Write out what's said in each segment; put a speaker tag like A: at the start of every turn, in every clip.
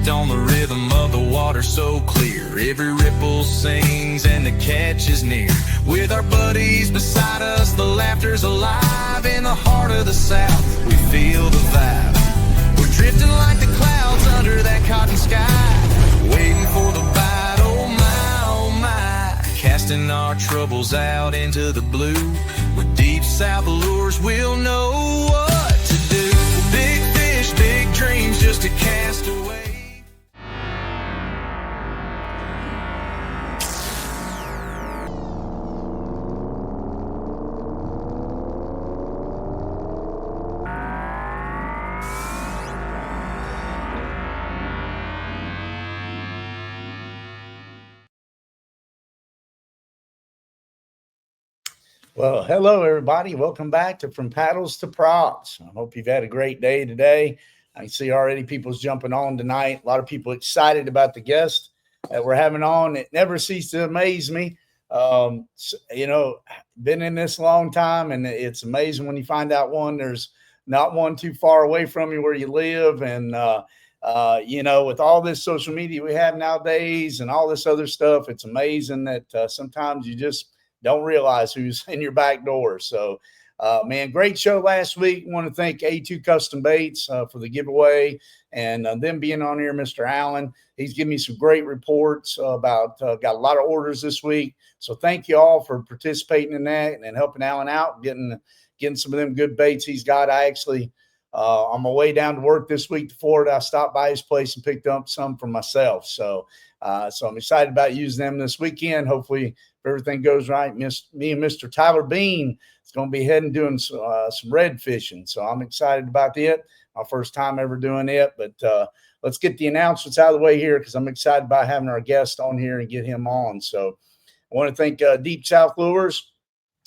A: hooked on the rhythm of the water so clear. Every ripple sings and the catch is near. With our buddies beside us, the laughter's alive. In the heart of the South, we feel the vibe. We're drifting like the clouds under that cotton sky, waiting for the bite, oh my, oh my. Casting our troubles out into the blue. With Deep South Lures, we'll know what to do. Big fish, big dreams, just a cast away.
B: Well, hello, everybody. Welcome back to From Paddles to Props. I hope you've had a great day today. I can see already people's jumping on tonight. A lot of people excited about the guest that we're having on. It never ceases to amaze me. Been in this a long time, and it's amazing when you find out there's not one too far away from you where you live. And, with all this social media we have nowadays and all this other stuff, it's amazing that sometimes you just don't realize who's in your back door. So, man, great show last week. I want to thank A2 Custom Baits for the giveaway, and them being on here, Mr. Allen. He's giving me some great reports about, got a lot of orders this week. So thank you all for participating in that and helping Allen out, getting some of them good baits he's got. I actually, on my way down to work this week to Florida, I stopped by his place and picked up some for myself. So I'm excited about using them this weekend. Hopefully, if everything goes right, me and Mr. Tyler Bean is going to be heading doing some red fishing. So I'm excited about it. My first time ever doing it. But let's get the announcements out of the way here, because I'm excited about having our guest on here and get him on. So I want to thank Deep South Lures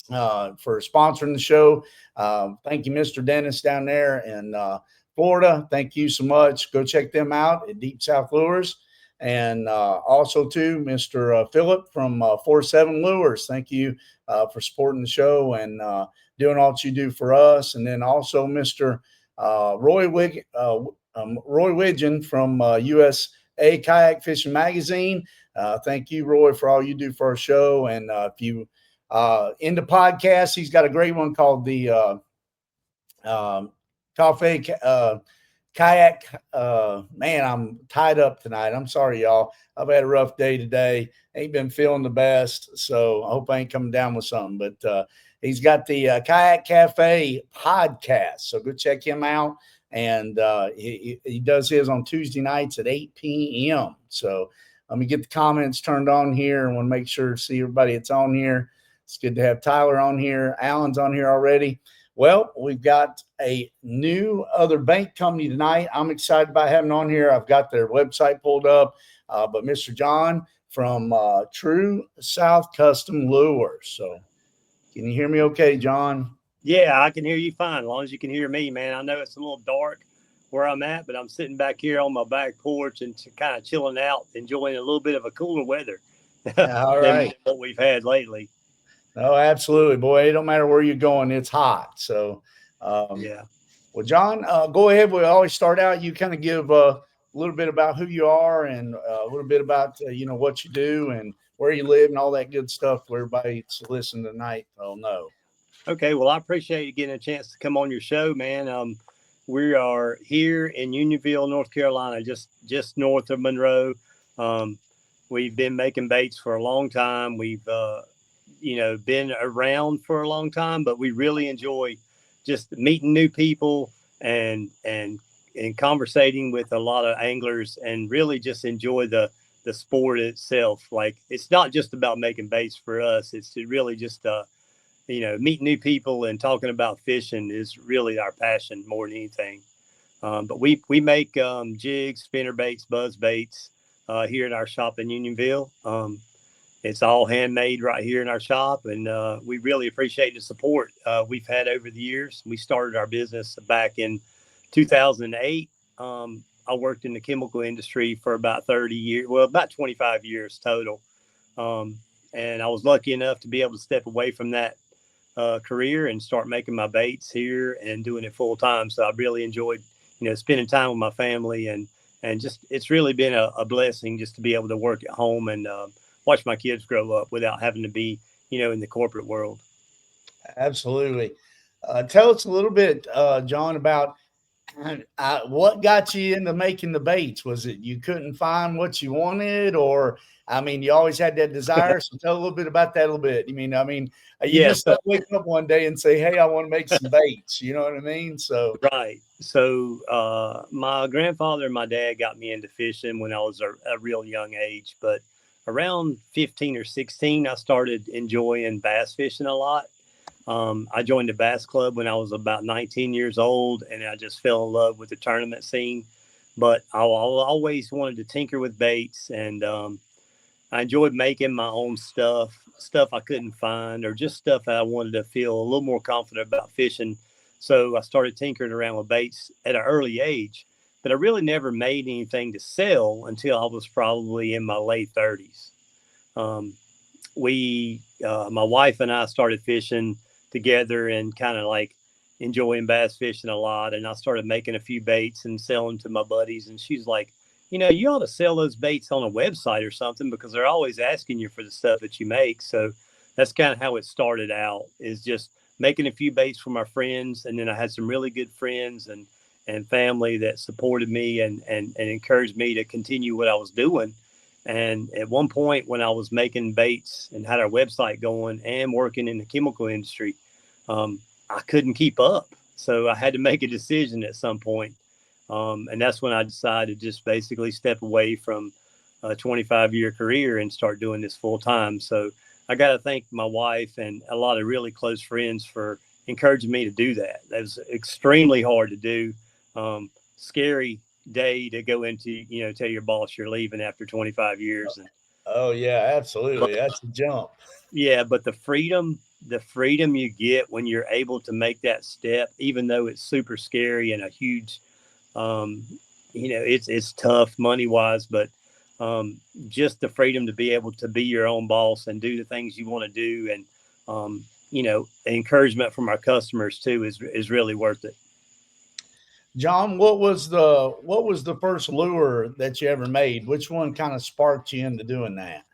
B: for sponsoring the show. Thank you, Mr. Dennis down there in Florida. Thank you so much. Go check them out at Deep South Lures. And also, too, Mr. Phillip from 47 Lures. Thank you for supporting the show and doing all that you do for us. And then also Mr. Roy Widgeon from USA Kayak Fishing Magazine. Thank you, Roy, for all you do for our show. And if you into podcasts, he's got a great one called the Coffee Kayak. Man, I'm tied up tonight. I'm sorry, y'all. I've had a rough day today. Ain't been feeling the best, so I hope I ain't coming down with something. But he's got the Kayak Cafe podcast, so go check him out. And he does his on Tuesday nights at 8 p.m. So let me get the comments turned on here. I want to make sure to see everybody that's on here. It's good to have Tyler on here. Alan's on here already. Well, we've got a new other bank company tonight. I'm excited about having on here. I've got their website pulled up. But Mr. John from TrueSouth Custom Lures. So can you hear me okay, John?
C: Yeah, I can hear you fine, as long as you can hear me, man. I know it's a little dark where I'm at, but I'm sitting back here on my back porch and kind of chilling out, enjoying a little bit of a cooler weather
B: All right.
C: than what we've had lately.
B: Oh, absolutely, boy. It don't matter where you're going. It's hot. So,
C: yeah.
B: Well, John, go ahead. We always start out. You kind of give a little bit about who you are and a little bit about, what you do and where you live and all that good stuff for everybody that's listening tonight. I'll know.
C: Okay. Well, I appreciate you getting a chance to come on your show, man. We are here in Unionville, North Carolina, just north of Monroe. We've been making baits for a long time. We've, been around for a long time, but we really enjoy just meeting new people and conversating with a lot of anglers, and really just enjoy the sport itself. Like, it's not just about making baits for us. It's to really just, meet new people and talking about fishing is really our passion more than anything. But we make jigs, spinner baits, buzz baits here in our shop in Unionville. It's all handmade right here in our shop, and we really appreciate the support we've had over the years. We started our business back in 2008. I worked in the chemical industry for about 30 years, well, about 25 years total. And I was lucky enough to be able to step away from that career and start making my baits here and doing it full time. So I really enjoyed, spending time with my family and and just it's really been a blessing just to be able to work at home and watch my kids grow up without having to be, in the corporate world.
B: Absolutely. Tell us a little bit, John, about what got you into making the baits? Was it you couldn't find what you wanted, or I mean, you always had that desire? So tell a little bit about that a little bit. You
C: Yeah.
B: just don't wake up one day and say, "Hey, I want to make some baits." You know what I mean? So
C: Right. So my grandfather and my dad got me into fishing when I was a real young age, but around 15 or 16, I started enjoying bass fishing a lot. I joined the bass club when I was about 19 years old, and I just fell in love with the tournament scene. But I always wanted to tinker with baits, and I enjoyed making my own stuff I couldn't find, or just stuff that I wanted to feel a little more confident about fishing. So I started tinkering around with baits at an early age, but I really never made anything to sell until I was probably in my late 30s. Um, my wife and I started fishing together and kind of like enjoying bass fishing a lot. And I started making a few baits and selling to my buddies. And she's like, you ought to sell those baits on a website or something because they're always asking you for the stuff that you make. So that's kind of how it started out, is just making a few baits for my friends. And then I had some really good friends and family that supported me and encouraged me to continue what I was doing. And at one point, when I was making baits and had our website going and working in the chemical industry, I couldn't keep up. So I had to make a decision at some point. And that's when I decided to just basically step away from a 25-year career and start doing this full time. So I got to thank my wife and a lot of really close friends for encouraging me to do that. That was extremely hard to do. Scary day to go into, tell your boss you're leaving after 25 years.
B: oh yeah, absolutely. That's a jump.
C: Yeah, but the freedom you get when you're able to make that step, even though it's super scary and a huge, um, it's tough money wise, but just the freedom to be able to be your own boss and do the things you want to do, and encouragement from our customers too is really worth it.
B: John, what was the first lure that you ever made? Which one kind of sparked you into doing that?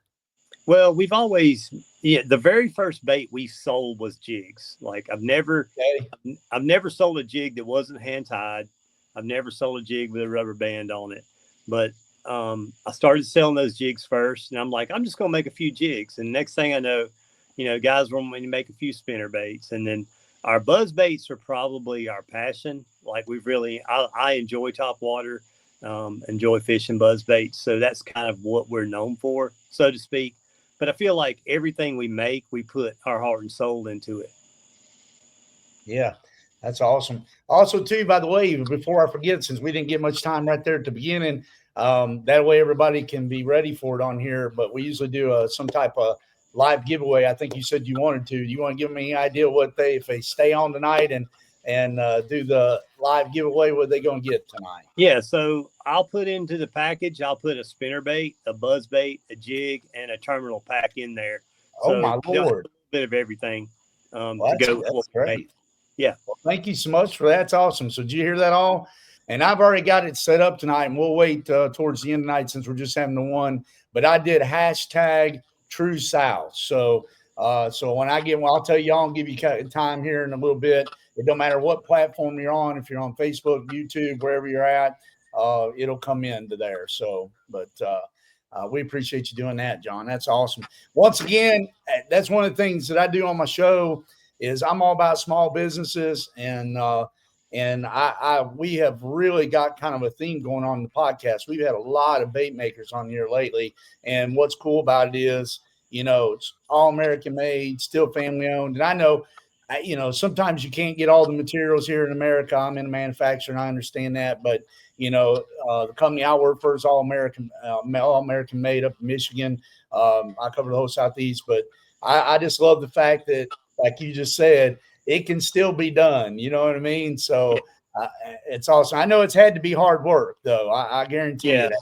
C: Well, the very first bait we sold was jigs. Like
B: Okay.
C: I've never sold a jig that wasn't hand tied. I've never sold a jig with a rubber band on it. But I started selling those jigs first, and I'm like, I'm just going to make a few jigs. And next thing I know, guys want me to make a few spinner baits. And then our buzz baits are probably our passion. Like I enjoy top water, enjoy fishing buzz baits. So that's kind of what we're known for, so to speak. But I feel like everything we make, we put our heart and soul into it.
B: Yeah, that's awesome. Also, too, by the way, before I forget, since we didn't get much time right there at the beginning, that way everybody can be ready for it on here. But we usually do some type of live giveaway. I think you said you wanted to. Do you want to give me any idea if they stay on tonight and do the live giveaway, what they going to get tonight?
C: Yeah, so I'll put into the package, I'll put a spinner bait, a buzz bait, a jig, and a terminal pack in there.
B: Oh
C: So
B: my
C: they'll have a
B: Lord.
C: little bit of everything
B: Well,
C: to go with
B: that's
C: what we
B: great.
C: make. Yeah.
B: Well, thank you so much for that. That's awesome. So did you hear that all? And I've already got it set up tonight, and we'll wait towards the end of the night since we're just having the one. But I did hashtag TrueSouth. So when I'll tell you, I'll give you time here in a little bit. It don't matter what platform you're on. If you're on Facebook, YouTube, wherever you're at, it'll come into there. So, but we appreciate you doing that, John. That's awesome. Once again, that's one of the things that I do on my show is I'm all about small businesses, and we have really got kind of a theme going on in the podcast. We've had a lot of bait makers on here lately, and what's cool about it is, it's all American made, still family owned. And I know, sometimes you can't get all the materials here in America. I'm in a manufacturer, and I understand that, but the company I work for is all American made up in Michigan. I cover the whole Southeast, but I just love the fact that, like you just said, it can still be done. You know what I mean? So it's awesome. I know it's had to be hard work, though. I guarantee you that.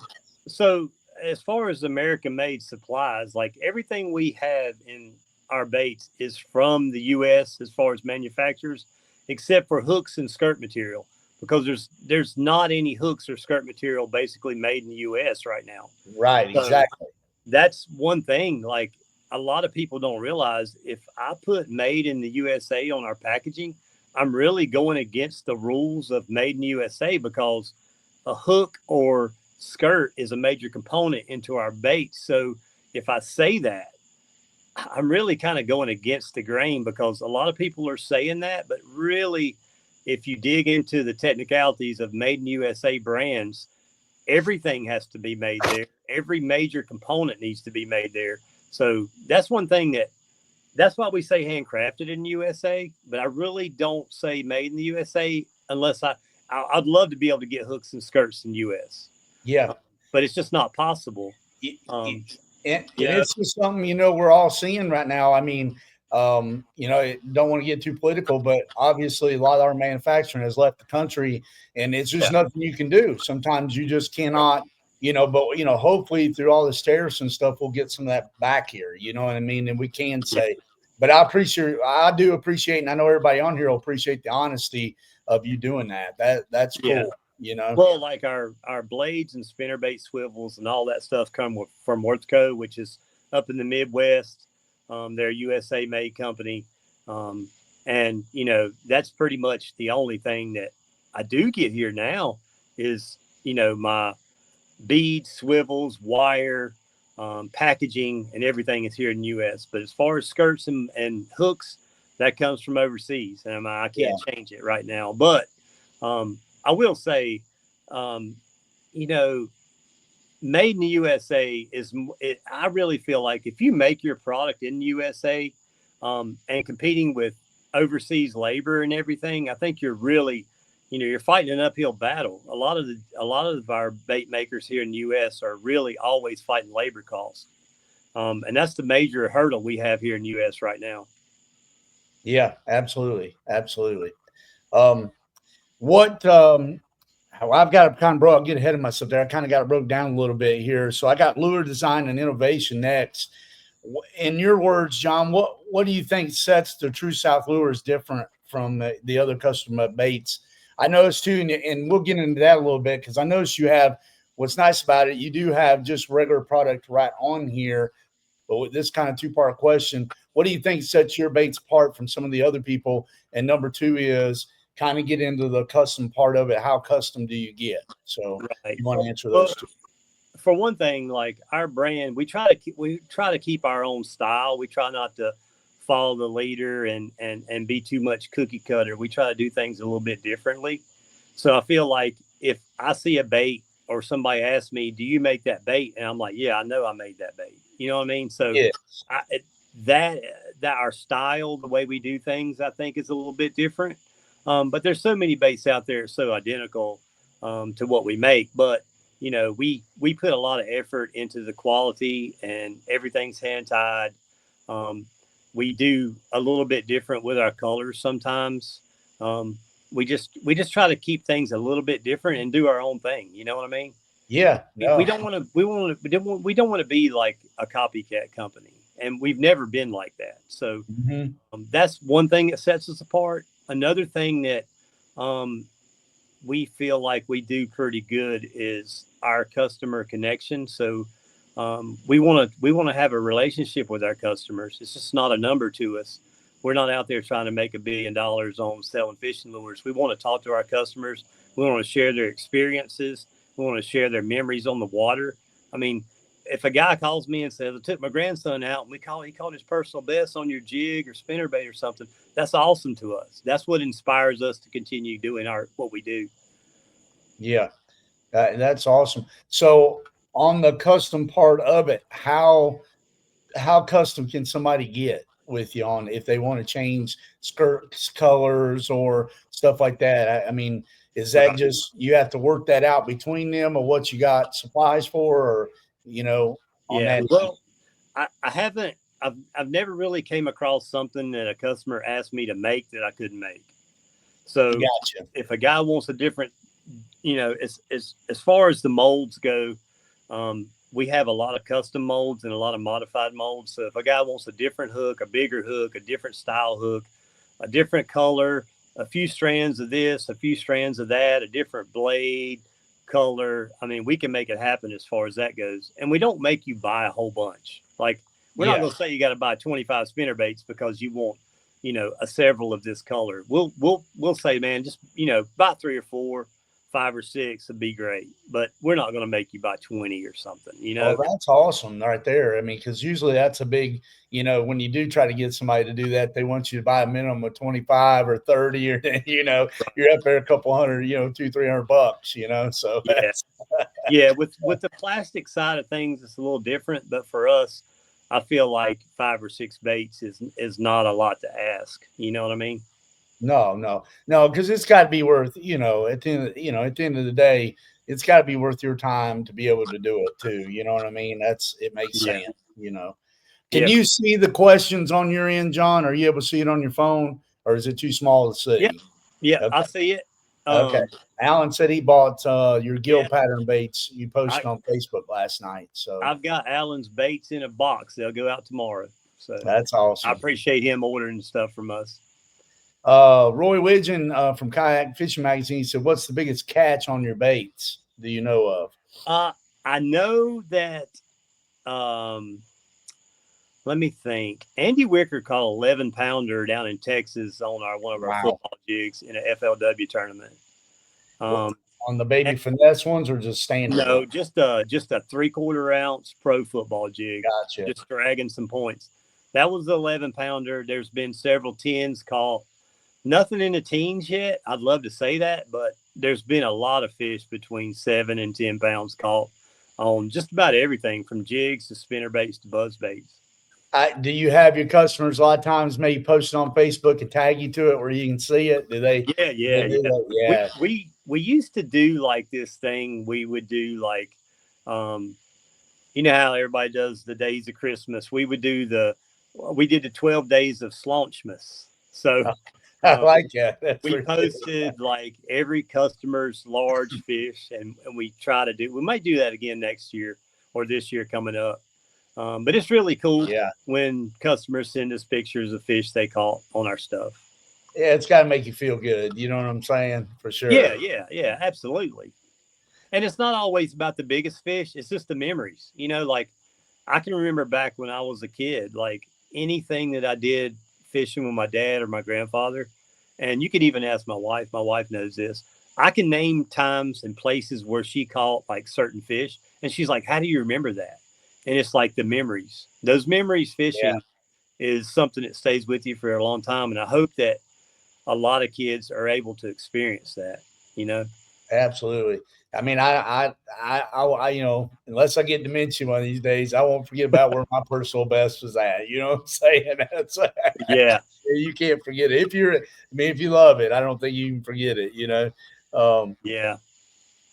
C: So as far as American made supplies, like everything we have in our baits is from the U.S. as far as manufacturers, except for hooks and skirt material. because there's not any hooks or skirt material basically made in the U.S. right now.
B: Right.
C: So
B: Exactly.
C: that's one thing. Like a lot of people don't realize, if I put made in the USA on our packaging, I'm really going against the rules of made in the USA, because a hook or skirt is a major component into our bait. So if I say that, I'm really kind of going against the grain, because a lot of people are saying that, but really, if you dig into the technicalities of made in USA brands, everything has to be made there. Every major component needs to be made there. So that's one thing that's why we say handcrafted in the USA, but I really don't say made in the USA unless I'd love to be able to get hooks and skirts in the US,
B: Yeah.
C: but it's just not possible.
B: It,
C: Um,
B: and
C: you know,
B: it's just something, we're all seeing right now. I mean, don't want to get too political, but obviously a lot of our manufacturing has left the country, and it's just nothing you can do. Sometimes you just cannot, but hopefully through all the tariffs and stuff, we'll get some of that back here. You know what I mean? And we can say, but I do appreciate, and I know everybody on here will appreciate the honesty of you doing that. That's cool.
C: Well, like our blades and spinnerbait swivels and all that stuff come from Worthco, which is up in the Midwest. They're a USA made company. And that's pretty much the only thing that I do get here now is, my beads, swivels, wire, packaging, and everything is here in the US. But as far as skirts and hooks, that comes from overseas. And I can't change it right now. But I will say, made in the USA I really feel like if you make your product in the USA, and competing with overseas labor and everything, I think you're really, you're fighting an uphill battle. A lot of our bait makers here in the US are really always fighting labor costs. And that's the major hurdle we have here in the US right now.
B: Yeah, absolutely. Absolutely. What I've got to kind of get ahead of myself there. I kind of got it broke down a little bit here. So I got lure design and innovation next. In your words, John, what do you think sets the TrueSouth Lures different from the other custom baits? I noticed too, and we'll get into that a little bit, because I noticed you have, what's nice about it, you do have just regular product right on here. But with this kind of two-part question, what do you think sets your baits apart from some of the other people? And number two is kind of get into the custom part of it. How custom do you get? So you want to answer those two?
C: For one thing, like our brand, we try to keep our own style. We try not to follow the leader and be too much cookie cutter. We try to do things a little bit differently. So I feel like if I see a bait or somebody asks me, "Do you make that bait?" and I'm like, "Yeah, I know I made that bait." You know what I mean? So that our style, the way we do things, I think is a little bit different. But there's so many baits out there so identical to what we make. But we put a lot of effort into the quality, and everything's hand tied. We do a little bit different with our colors sometimes. We just try to keep things a little bit different and do our own thing. You know what I mean?
B: Yeah. No.
C: We don't want to be like a copycat company, and we've never been like that. So that's one thing that sets us apart. Another thing that we feel like we do pretty good is our customer connection. So we want to have a relationship with our customers. It's just not a number to us. We're not out there trying to make $1 billion on selling fishing lures. We want to talk to our customers. We want to share their experiences. We want to share their memories on the water. I mean, if a guy calls me and says, "I took my grandson out and he caught his personal best on your jig or spinnerbait or something," that's awesome to us. That's what inspires us to continue doing what we do.
B: Yeah, that's awesome. So on the custom part of it, how custom can somebody get with you on if they want to change skirts, colors, or stuff like that? I mean, is that just you have to work that out between them, or what you got supplies for, or on that?
C: Well, I haven't. I've never really came across something that a customer asked me to make that I couldn't make. So
B: Gotcha.
C: If a guy wants a different, as far as the molds go, we have a lot of custom molds and a lot of modified molds. So if a guy wants a different hook, a bigger hook, a different style hook, a different color, a few strands of this, a few strands of that, a different blade, color. I mean, we can make it happen as far as that goes. And we don't make you buy a whole bunch. Like, we're not
B: Yeah.
C: going to say you got to buy 25 spinner baits because you want, a several of this color. We'll say, man, just, buy 3 or 4, 5 or 6 would be great. But we're not going to make you buy 20 or something,
B: Oh, that's awesome right there. I mean, because usually that's a big, when you do try to get somebody to do that, they want you to buy a minimum of 25 or 30, or, you're up there a couple hundred, $200-300, so
C: Yeah.
B: that's,
C: Yeah. With the plastic side of things, it's a little different. But for us, I feel like 5 or 6 baits is not a lot to ask. You know what I mean?
B: no, because it's got to be worth, at the end of the day, it's got to be worth your time to be able to do it too. You know what I mean? It makes
C: Yeah.
B: sense. Can
C: Yeah.
B: you see the questions on your end, John? Are you able to see it on your phone, or is it too small to see?
C: Yeah. Yeah.
B: Okay.
C: I see it.
B: Okay. Alan said he bought your gill
C: Yeah.
B: pattern baits you posted on Facebook last night. So
C: I've got Alan's baits in a box. They'll go out tomorrow. So
B: that's
C: I
B: awesome.
C: appreciate him ordering stuff from us.
B: Roy Widgeon from Kayak Fishing Magazine said, "What's the biggest catch on your baits? Do you know of?"
C: I know that. Let me think. Andy Wicker caught 11-pounder down in Texas on one of our football jigs in a FLW tournament.
B: On the baby finesse ones or just standard?
C: No, just a 3/4 ounce pro football jig.
B: Gotcha.
C: Just dragging some points. That was the 11-pounder. There's been several 10s caught. Nothing in the teens yet. I'd love to say that, but there's been a lot of fish between 7 and 10 pounds caught on just about everything from jigs to spinner baits to buzz baits.
B: Do you have your customers a lot of times maybe post it on Facebook and tag you to it where you can see it? Do they?
C: Yeah.
B: Yeah.
C: We used to do like this thing. We would do like, you know how everybody does the days of Christmas. We did the 12 days of Slaunchmas. So
B: I like that.
C: we posted like every customer's large fish, and we might do that again next year or this year coming up. But it's really cool when customers send us pictures of fish they caught on our stuff.
B: Yeah, it's got to make you feel good. You know what I'm saying? For sure.
C: Yeah, absolutely. And it's not always about the biggest fish. It's just the memories. Like I can remember back when I was a kid, like anything that I did fishing with my dad or my grandfather, and you could even ask my wife. My wife knows this. I can name times and places where she caught like certain fish, and she's like, "How do you remember that?" And it's like the memories. Those memories fishing is something that stays with you for a long time. And I hope that a lot of kids are able to experience that,
B: Absolutely. I mean, I unless I get dementia one of these days, I won't forget about where my personal best was at. You know what I'm saying? You can't forget it. If you love it, I don't think you can forget it,
C: Yeah.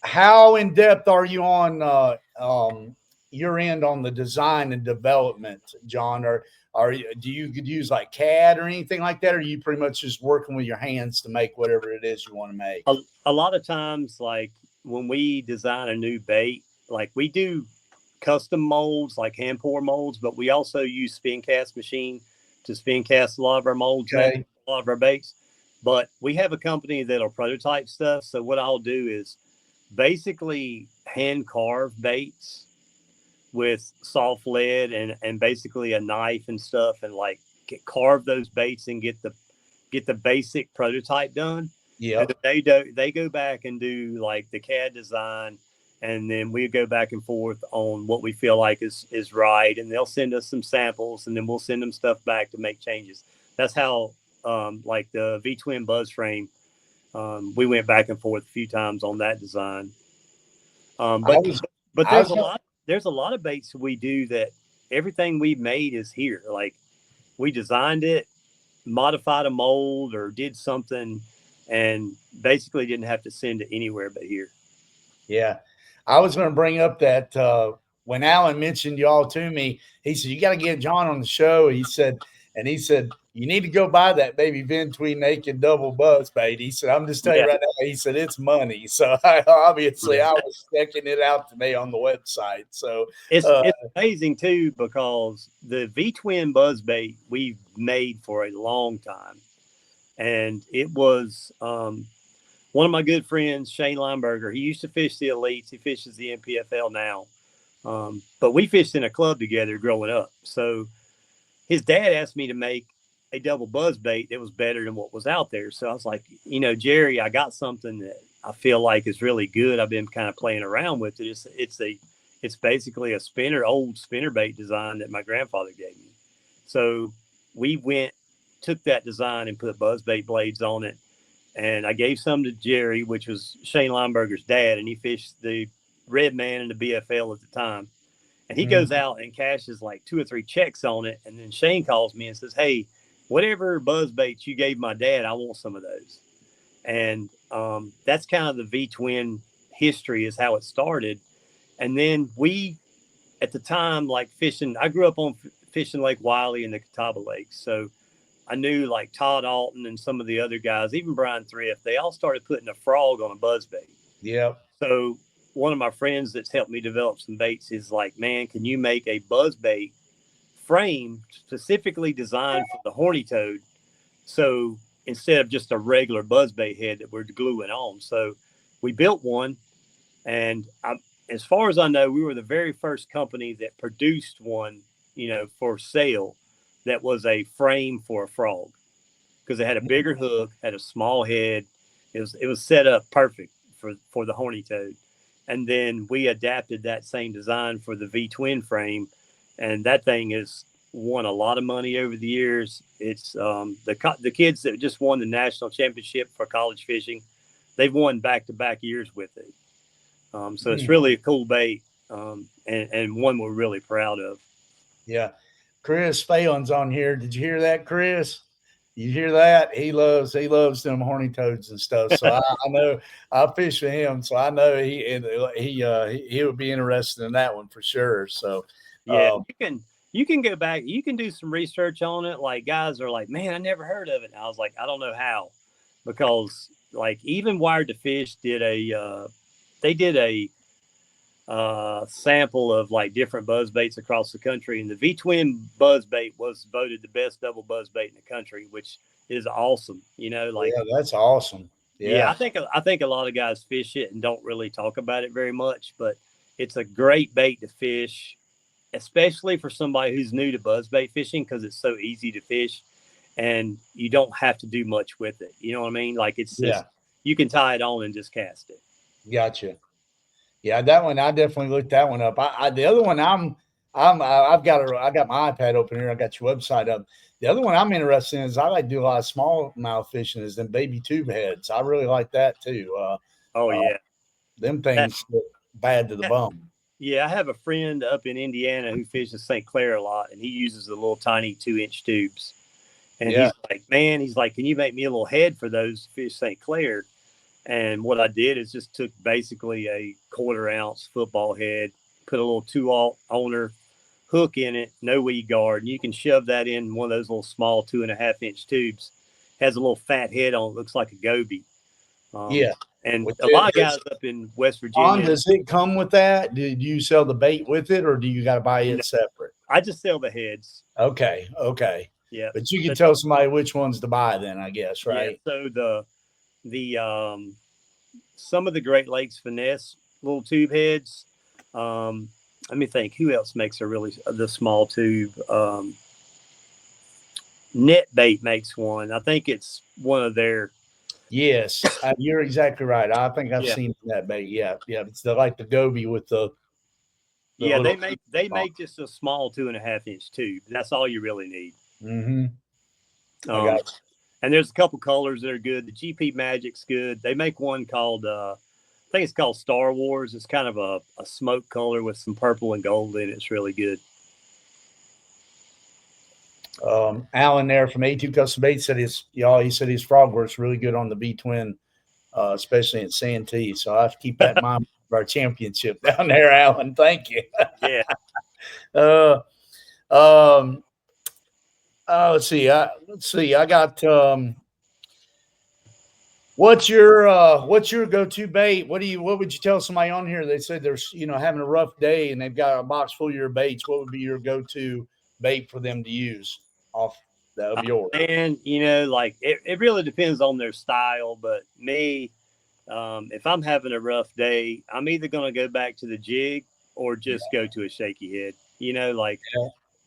B: How in depth are you on your end on the design and development, John? Or do you could use like CAD or anything like that? Or are you pretty much just working with your hands to make whatever it is you want to make?
C: A lot of times, like when we design a new bait, like we do custom molds, like hand pour molds, but we also use spin cast machine to spin cast a lot of our molds, a lot of our baits. But we have a company that'll prototype stuff. So what I'll do is basically hand carve baits with soft lead and basically a knife and stuff, and like carve those baits and get the basic prototype done.
B: Yeah.
C: They go back and do like the CAD design, and then we go back and forth on what we feel like is right, and they'll send us some samples, and then we'll send them stuff back to make changes. That's how like the V-twin buzz frame, we went back and forth a few times on that design. But there's a lot of baits we do that everything we made is here. Like we designed it, modified a mold, or did something, and basically didn't have to send it anywhere but here.
B: Yeah. I was going to bring up that when Alan mentioned y'all to me, he said, "You got to get John on the show." He said, "You need to go buy that baby Ventween naked double buzz bait." He said, "I'm just telling you right now." He said, "It's money." So I was checking it out today on the website. So
C: it's amazing too, because the V-twin buzz bait we've made for a long time. And it was one of my good friends, Shane Lineberger. He used to fish the elites. He fishes the NPFL now. But we fished in a club together growing up. So his dad asked me to make a double buzz bait that was better than what was out there. So I was like, Jerry, I got something that I feel like is really good. I've been kind of playing around with it. It's basically a old spinner bait design that my grandfather gave me. So we took that design and put buzz bait blades on it. And I gave some to Jerry, which was Shane Lineberger's dad, and he fished the Red Man and the BFL at the time. And he goes out and cashes like 2 or 3 checks on it. And then Shane calls me and says, hey, whatever buzz baits you gave my dad, I want some of those. And that's kind of the V-twin history is how it started. And then we, at the time, like fishing, I grew up on fishing Lake Wiley and the Catawba Lakes. So I knew like Todd Alton and some of the other guys, even Brian Thrift, they all started putting a frog on a buzz bait.
B: Yeah.
C: So one of my friends that's helped me develop some baits is like, man, can you make a buzz bait frame specifically designed for the horny toad? So instead of just a regular buzz bait head that we're gluing on. So we built one, and as far as I know, we were the very first company that produced one, for sale that was a frame for a frog, because it had a bigger hook, had a small head. It was set up perfect for the horny toad. And then we adapted that same design for the V-twin frame. And that thing has won a lot of money over the years. It's the kids that just won the national championship for college fishing, they've won back-to-back years with it. So it's really a cool bait, and one we're really proud of.
B: Yeah. Chris Phelan's on here. Did you hear that, Chris? You hear that? He loves them horny toads and stuff. So I know I fish with him, so I know he would be interested in that one for sure. So
C: yeah, you can go back, you can do some research on it. Like guys are like, man, I never heard of it. And I was like, I don't know how, because like even Wired to Fish did a sample of like different buzz baits across the country, and the V-twin buzz bait was voted the best double buzz bait in the country, which is awesome. Yeah,
B: that's awesome.
C: Yeah, I think a lot of guys fish it and don't really talk about it very much, but it's a great bait to fish, especially for somebody who's new to buzz bait fishing, because it's so easy to fish and you don't have to do much with it. You know what I mean? Like it's just, you can tie it on and just cast it.
B: Gotcha. Yeah, that one I definitely looked that one up. The other one I got my iPad open here. I got your website up. The other one I'm interested in is I like to do a lot of smallmouth fishing, is them baby tube heads. I really like that too. Them things look bad to the bone.
C: Yeah, I have a friend up in Indiana who fishes St. Clair a lot, and he uses the little tiny 2-inch tubes. And he's like, man, can you make me a little head for those fish St. Clair? And what I did is just took basically a 1/4 ounce football head, put a little 2-aught owner hook in it, no weed guard, and you can shove that in one of those little small 2.5-inch tubes. Has a little fat head on it, looks like a goby. And a lot of guys up in West Virginia.
B: Does it come with that? Did you sell the bait with it, or do you got to buy it separate?
C: I just sell the heads.
B: Okay.
C: Yeah.
B: But you can tell somebody which ones to buy then, I guess, right?
C: Yeah, so some of the Great Lakes Finesse little tube heads. Let me think, who else makes the small tube? Net Bait makes one. I think it's one of their.
B: Yes, you're exactly right. I think I've seen that bait. Yeah. It's like the goby with the
C: they make just a small 2.5-inch tube. That's all you really need.
B: Mm-hmm.
C: And there's a couple colors that are good. The GP Magic's good. They make one called I think it's called Star Wars. It's kind of a smoke color with some purple and gold in it. It's really good.
B: Alan there from A2 Custom Bait said he said his frog works really good on the V-twin, especially in Santee. So I have to keep that in mind for our championship down there, Alan. Thank you.
C: Yeah.
B: Let's see. I got what's your go-to bait? What would you tell somebody on here? They said they're having a rough day and they've got a box full of your baits. What would be your go-to bait for them to use off of yours?
C: And, like it really depends on their style. But me, if I'm having a rough day, I'm either going to go back to the jig or just go to a shaky head. Like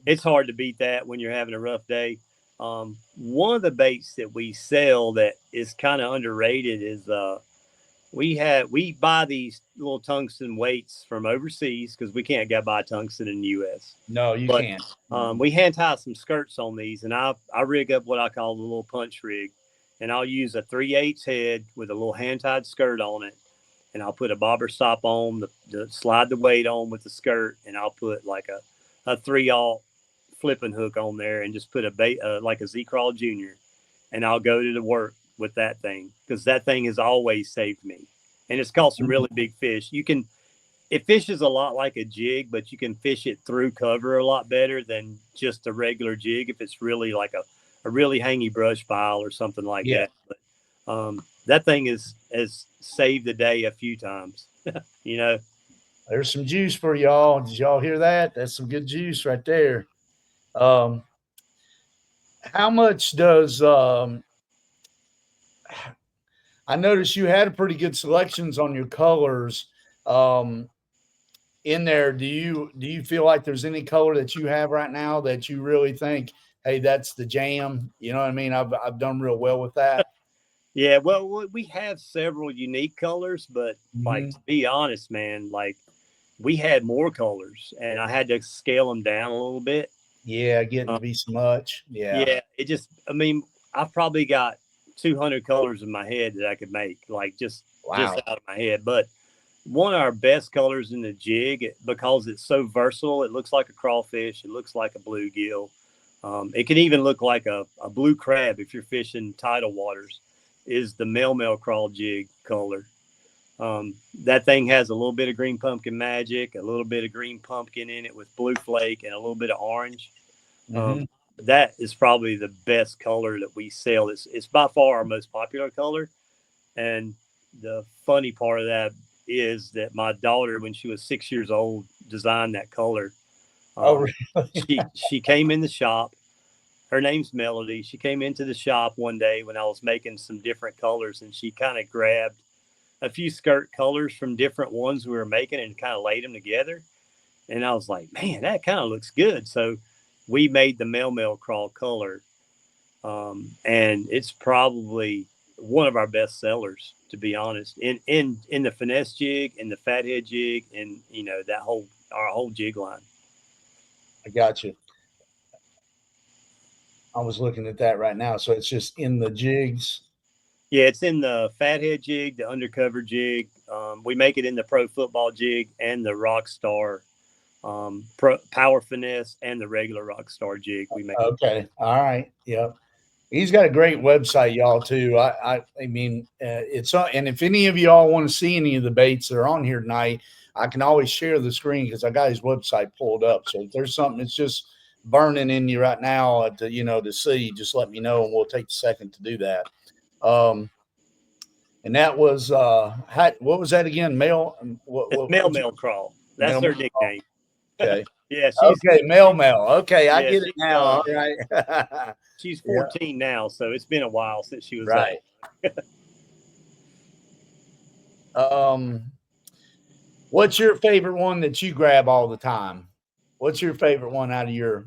C: it's hard to beat that when you're having a rough day. One of the baits that we sell that is kind of underrated is we buy these little tungsten weights from overseas because we can't get by tungsten in the U.S.
B: No, you
C: But
B: can't.
C: we hand tie some skirts on these, and I rig up what I call the little punch rig, and I'll use a 3/8 head with a little hand tied skirt on it, and I'll put a bobber stop on the slide the weight on with the skirt, and I'll put like a 3/0 flipping hook on there, and just put a bait like a Z-Crawl Junior, and I'll go to the work with that thing because that thing has always saved me, and it's caught some really big fish. It fishes a lot like a jig, but you can fish it through cover a lot better than just a regular jig if it's really like a really hangy brush pile or something like that. But that thing has saved the day a few times.
B: There's some juice for y'all. Did y'all hear that? That's some good juice right there. How much does I noticed you had a pretty good selections on your colors in there. Do you feel like there's any color that you have right now that you really think, hey, that's the jam? You know what I mean? I've done real well with that.
C: Yeah, well, we have several unique colors, but like to be honest, man, like we had more colors and I had to scale them down a little bit.
B: Yeah, getting to be so much.
C: Yeah, I've probably got 200 colors in my head that I could make, like just out of my head. But one of our best colors in the jig, because it's so versatile, it looks like a crawfish, it looks like a bluegill. It can even look like a blue crab if you're fishing tidal waters, is the male crawl jig color. That thing has a little bit of green pumpkin magic, a little bit of green pumpkin in it with blue flake, and a little bit of orange. That is probably the best color that we sell. It's by far our most popular color. And the funny part of that is that my daughter, when she was 6 years old, designed that color.
B: Oh, really?
C: She came in the shop. Her name's Melody. She came into the shop one day when I was making some different colors, and she kind of grabbed a few skirt colors from different ones we were making and kind of laid them together. And I was like, man, that kind of looks good. So we made the male crawl color. And it's probably one of our best sellers, to be honest, in the finesse jig, in the fathead jig, and our whole jig line.
B: I got you. I was looking at that right now. So it's just in the jigs.
C: Yeah, it's in the fathead jig, the undercover jig. We make it in the pro football jig and the Rockstar power finesse and the regular Rockstar jig. We make.
B: Okay. All right. Yep. He's got a great website, y'all, too. I mean, it's and if any of y'all want to see any of the baits that are on here tonight, I can always share the screen because I got his website pulled up. So if there's something that's just burning in you right now to see, just let me know and we'll take a second to do that. And that was what was that again? Male
C: crawl. That's her nickname.
B: Okay.
C: Yeah.
B: Okay. Male. Okay. I get it now. All right.
C: She's 14 now, so it's been a while since she was
B: right. What's your favorite one that you grab all the time? What's your favorite one out of your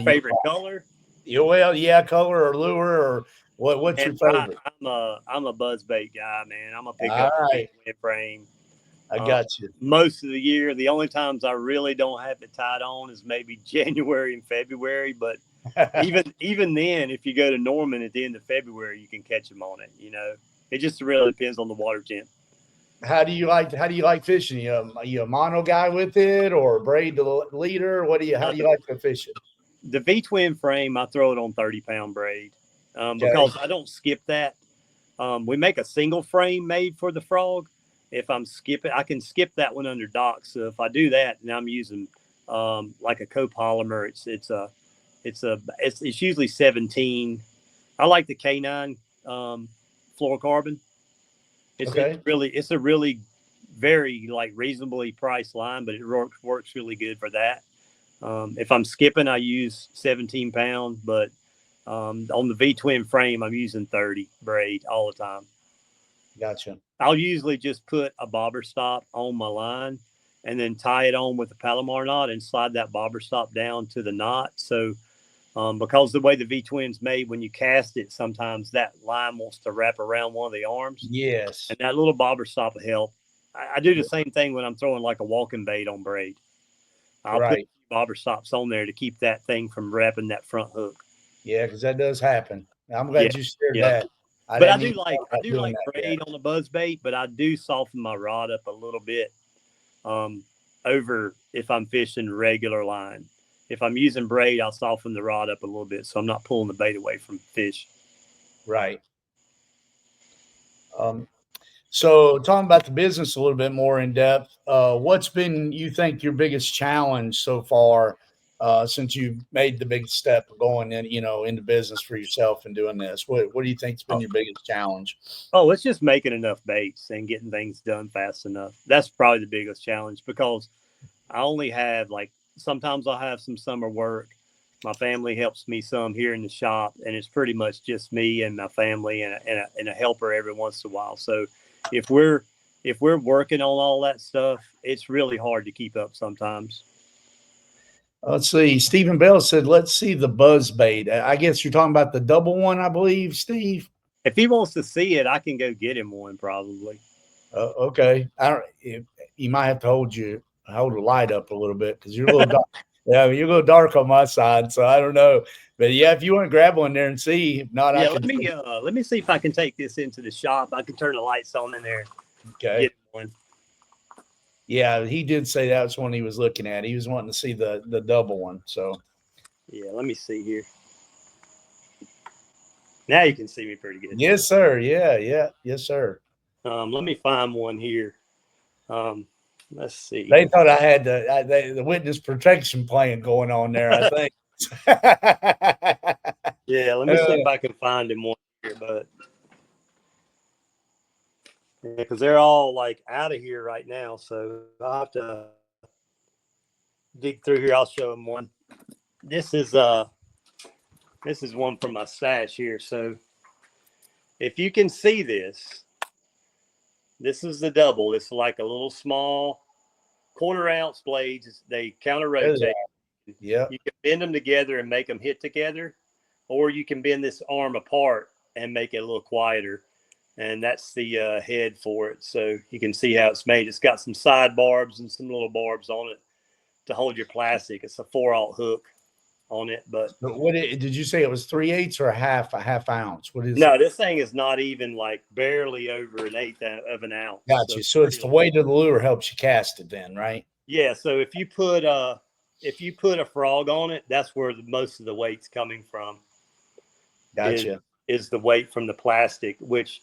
C: favorite color?
B: Color or lure or what's your favorite?
C: I'm a buzzbait guy, man. I'm a pick
B: all
C: up
B: right.
C: frame.
B: I got you.
C: Most of the year, the only times I really don't have it tied on is maybe January and February. But even then, if you go to Norman at the end of February, you can catch them on it. It just really depends on the water temp.
B: How do you like fishing? Are you a mono guy with it or a braid to leader? How do you like to fish it?
C: The V-twin frame, I throw it on 30-pound braid because I don't skip that. We make a single frame made for the frog. If I'm skipping, I can skip that one under dock. So if I do that, and I'm using like a copolymer, it's usually 17. I like the K9 fluorocarbon. It's a really very reasonably priced line, but it works really good for that. If I'm skipping, I use 17 pound, but On the V-twin frame, I'm using 30 braid all the time.
B: Gotcha.
C: I'll usually just put a bobber stop on my line and then tie it on with a Palomar knot and slide that bobber stop down to the knot. So because the way the V-twin's made, when you cast it, sometimes that line wants to wrap around one of the arms.
B: Yes.
C: And that little bobber stop will help. I do the same thing when I'm throwing like a walking bait on braid. I'll put bobber stops on there to keep that thing from wrapping that front hook.
B: Yeah, because that does happen. I'm glad you shared that.
C: I do like braid on the buzz bait, but I do soften my rod up a little bit over if I'm fishing regular line. If I'm using braid, I'll soften the rod up a little bit so I'm not pulling the bait away from fish.
B: Right. So talking about the business a little bit more in depth, what's been, you think, your biggest challenge so far since you made the big step of going in, into business for yourself and doing this? What do you think's been your biggest challenge?
C: Oh, it's just making enough baits and getting things done fast enough. That's probably the biggest challenge because I only have sometimes I'll have some summer work. My family helps me some here in the shop, and it's pretty much just me and my family and a helper every once in a while. So if we're working on all that stuff, it's really hard to keep up sometimes.
B: Let's see. Stephen Bell said, let's see the buzz bait. I guess you're talking about the double one, I believe, Steve.
C: If he wants to see it, I can go get him one probably.
B: Okay. You might have to hold the light up a little bit because you're a little dark. Yeah, you're a little dark on my side, so I don't know. But yeah, if you want to grab one there and see, if not, I can.
C: Let me see if I can take this into the shop. I can turn the lights on in there.
B: Okay.
C: Get one.
B: Yeah, he did say that was one he was looking at. He was wanting to see the double one. So
C: yeah, let me see here. Now you can see me pretty good.
B: Yes, sir. Yeah. Yes, sir.
C: Let me find one here. Let's see.
B: They thought I had the witness protection plan going on there, I think.
C: Yeah, let me see if I can find him one here, but because they're all out of here right now, so I'll have to dig through here. I'll show them one. This is one from my stash here. So if you can see this is the double. It's like a little small 1/4 ounce blades. They counter rotate.
B: Yeah.
C: You can bend them together and make them hit together, or you can bend this arm apart and make it a little quieter. And that's the head for it. So you can see how it's made. It's got some side barbs and some little barbs on it to hold your plastic. It's a 4/0 hook on it. But
B: what did you say? It was 3/8 or a half ounce? What is?
C: No, this thing is not even barely over 1/8 of an ounce.
B: Gotcha. So it's the weight of the lure helps you cast it, then, right?
C: Yeah. So if you put a frog on it, that's where most of the weight's coming from.
B: Gotcha.
C: Is the weight from the plastic, which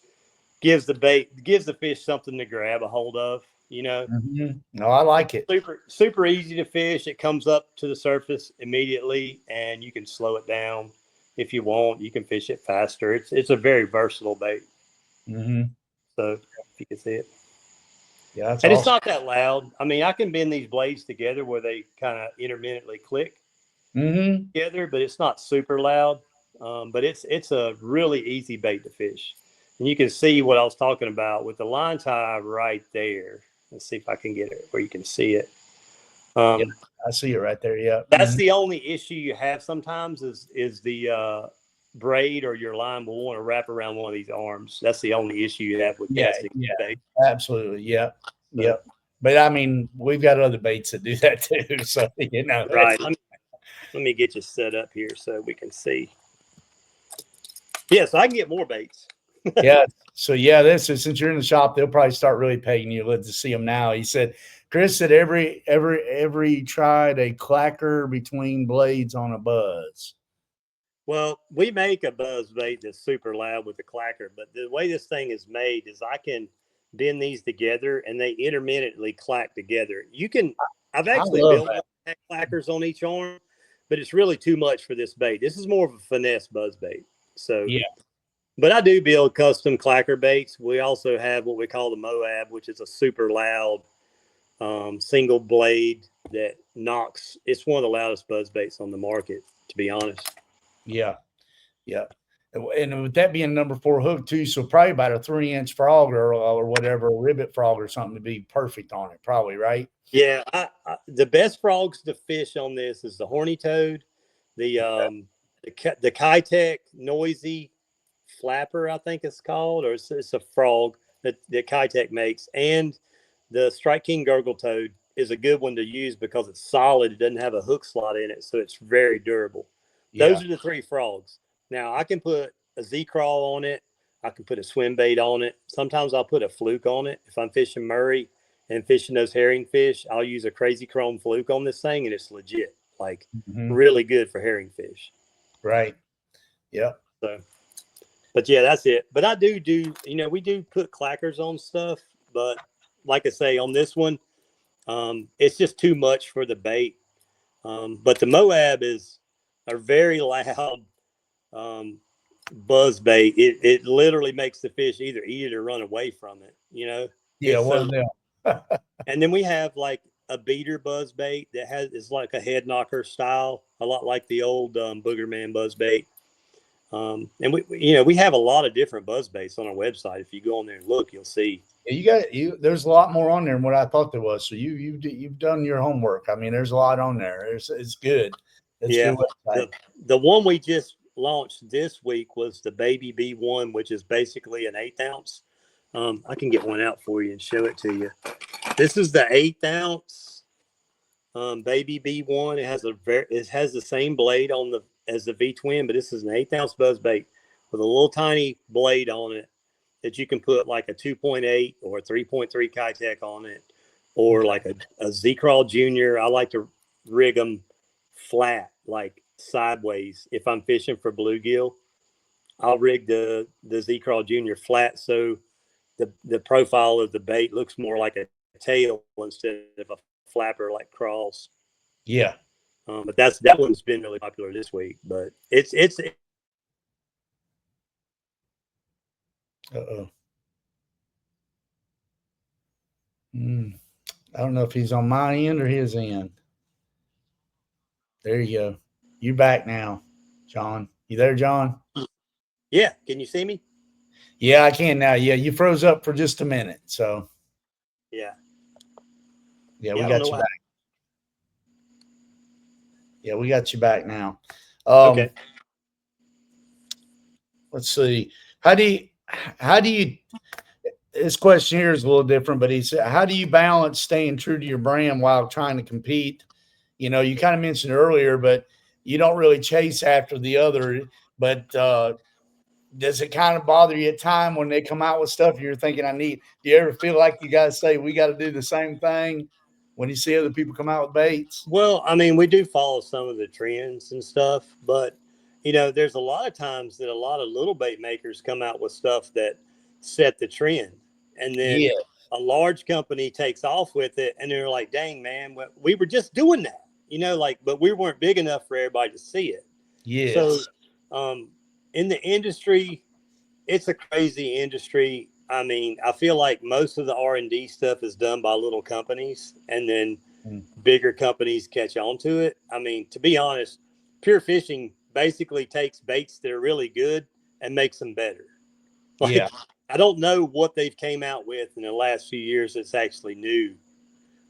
C: gives the fish something to grab a hold of.
B: Mm-hmm. No, I like it.
C: Super easy to fish. It comes up to the surface immediately, and you can slow it down if you want. You can fish it faster. It's a very versatile bait.
B: Mm-hmm.
C: So if you can see it,
B: yeah, that's
C: and
B: awesome.
C: It's not that loud. I mean, I can bend these blades together where they kind of intermittently click together, but it's not super loud. But it's a really easy bait to fish, and you can see what I was talking about with the line tie right there. Let's see if I can get it where you can see it.
B: Yeah, I see it right there. Yeah.
C: That's the only issue you have sometimes is the braid or your line will want to wrap around one of these arms. That's the only issue you have with casting bait.
B: Absolutely. Yeah. Yeah. But I mean, we've got other baits that do that too. So,
C: Right. Let me get you set up here so we can see. Yeah, so I can get more baits.
B: Yeah. So this is, since you're in the shop, they'll probably start really paying you to see them now. He said, Chris said every tried a clacker between blades on a buzz.
C: Well, we make a buzz bait that's super loud with the clacker, but the way this thing is made is I can bend these together and they intermittently clack together. I've actually built clackers on each arm, but it's really too much for this bait. This is more of a finesse buzz bait. So
B: yeah.
C: But I do build custom clacker baits. We also have what we call the Moab, which is a super loud single blade that knocks. It's one of the loudest buzz baits on the market, to be honest.
B: Yeah. Yeah. And with that being number 4 hook too, so probably about a 3-inch frog or whatever, a ribbit frog or something to be perfect on it, probably, right?
C: Yeah, the best frogs to fish on this is the horny toad, the the Kitech noisy flapper, I think it's called, or it's a frog that Kitech makes, and the Strike King gurgle toad is a good one to use because it's solid. It doesn't have a hook slot in it, so it's very durable.
B: Yeah.
C: Those are the 3 frogs. Now I can put a Z crawl on it. I can put a swim bait on it. Sometimes I'll put a fluke on it if I'm fishing Murray and fishing those herring fish. I'll use a crazy chrome fluke on this thing, and it's legit, like really good for herring fish.
B: Right. Yeah.
C: So, but yeah, that's it. But I do, we do put clackers on stuff, but like I say, on this one, it's just too much for the bait. But the Moab is a very loud buzz bait. It literally makes the fish either eat it or run away from it,
B: Yeah.
C: So, and then we have like a beater buzz bait that is like a head knocker style, a lot like the old Boogerman buzz bait. And we have a lot of different buzz baits on our website. If you go on there and look, you'll see.
B: Yeah, there's a lot more on there than what I thought there was. So you've done your homework. I mean, there's a lot on there. It's good. It's
C: yeah.
B: good website.
C: The one we just launched this week was the Baby B1, which is basically an 1/8 ounce. I can get one out for you and show it to you. This is the 1/8 ounce Baby B1. It has the same blade as the V Twin, but this is an 1/8 ounce buzz bait with a little tiny blade on it that you can put like a 2.8 or a 3.3 Kitech on it, or like a Z-Crawl Junior. I like to rig them flat, like sideways. If I'm fishing for bluegill, I'll rig the Z-Crawl Junior flat so the profile of the bait looks more like a tail instead of a flapper like crawls.
B: Yeah.
C: But that one's been really popular this week. But it's
B: I don't know if he's on my end or his end. There you go. You back now, John. You there, John?
C: Yeah. Can you see me?
B: Yeah, I can now. Yeah, you froze up for just a minute. So
C: yeah,
B: we got you back. Yeah, we got you back now.
C: Okay.
B: Let's see. How do you this question here is a little different, but he said, how do you balance staying true to your brand while trying to compete? You kind of mentioned earlier, but you don't really chase after the other. But does it kind of bother you at time when they come out with stuff you're thinking do you ever feel like you guys say we got to do the same thing when you see other people come out with baits?
C: Well, I mean, we do follow some of the trends and stuff, but there's a lot of times that a lot of little bait makers come out with stuff that set the trend, and then a large company takes off with it, and they're like, dang, man, we were just doing that, but we weren't big enough for everybody to see it.
B: Yes.
C: So in the industry, it's a crazy industry. I mean, I feel like most of the R&D stuff is done by little companies, and then bigger companies catch on to it. I mean, to be honest, Pure Fishing basically takes baits that are really good and makes them better. I don't know what they've came out with in the last few years that's actually new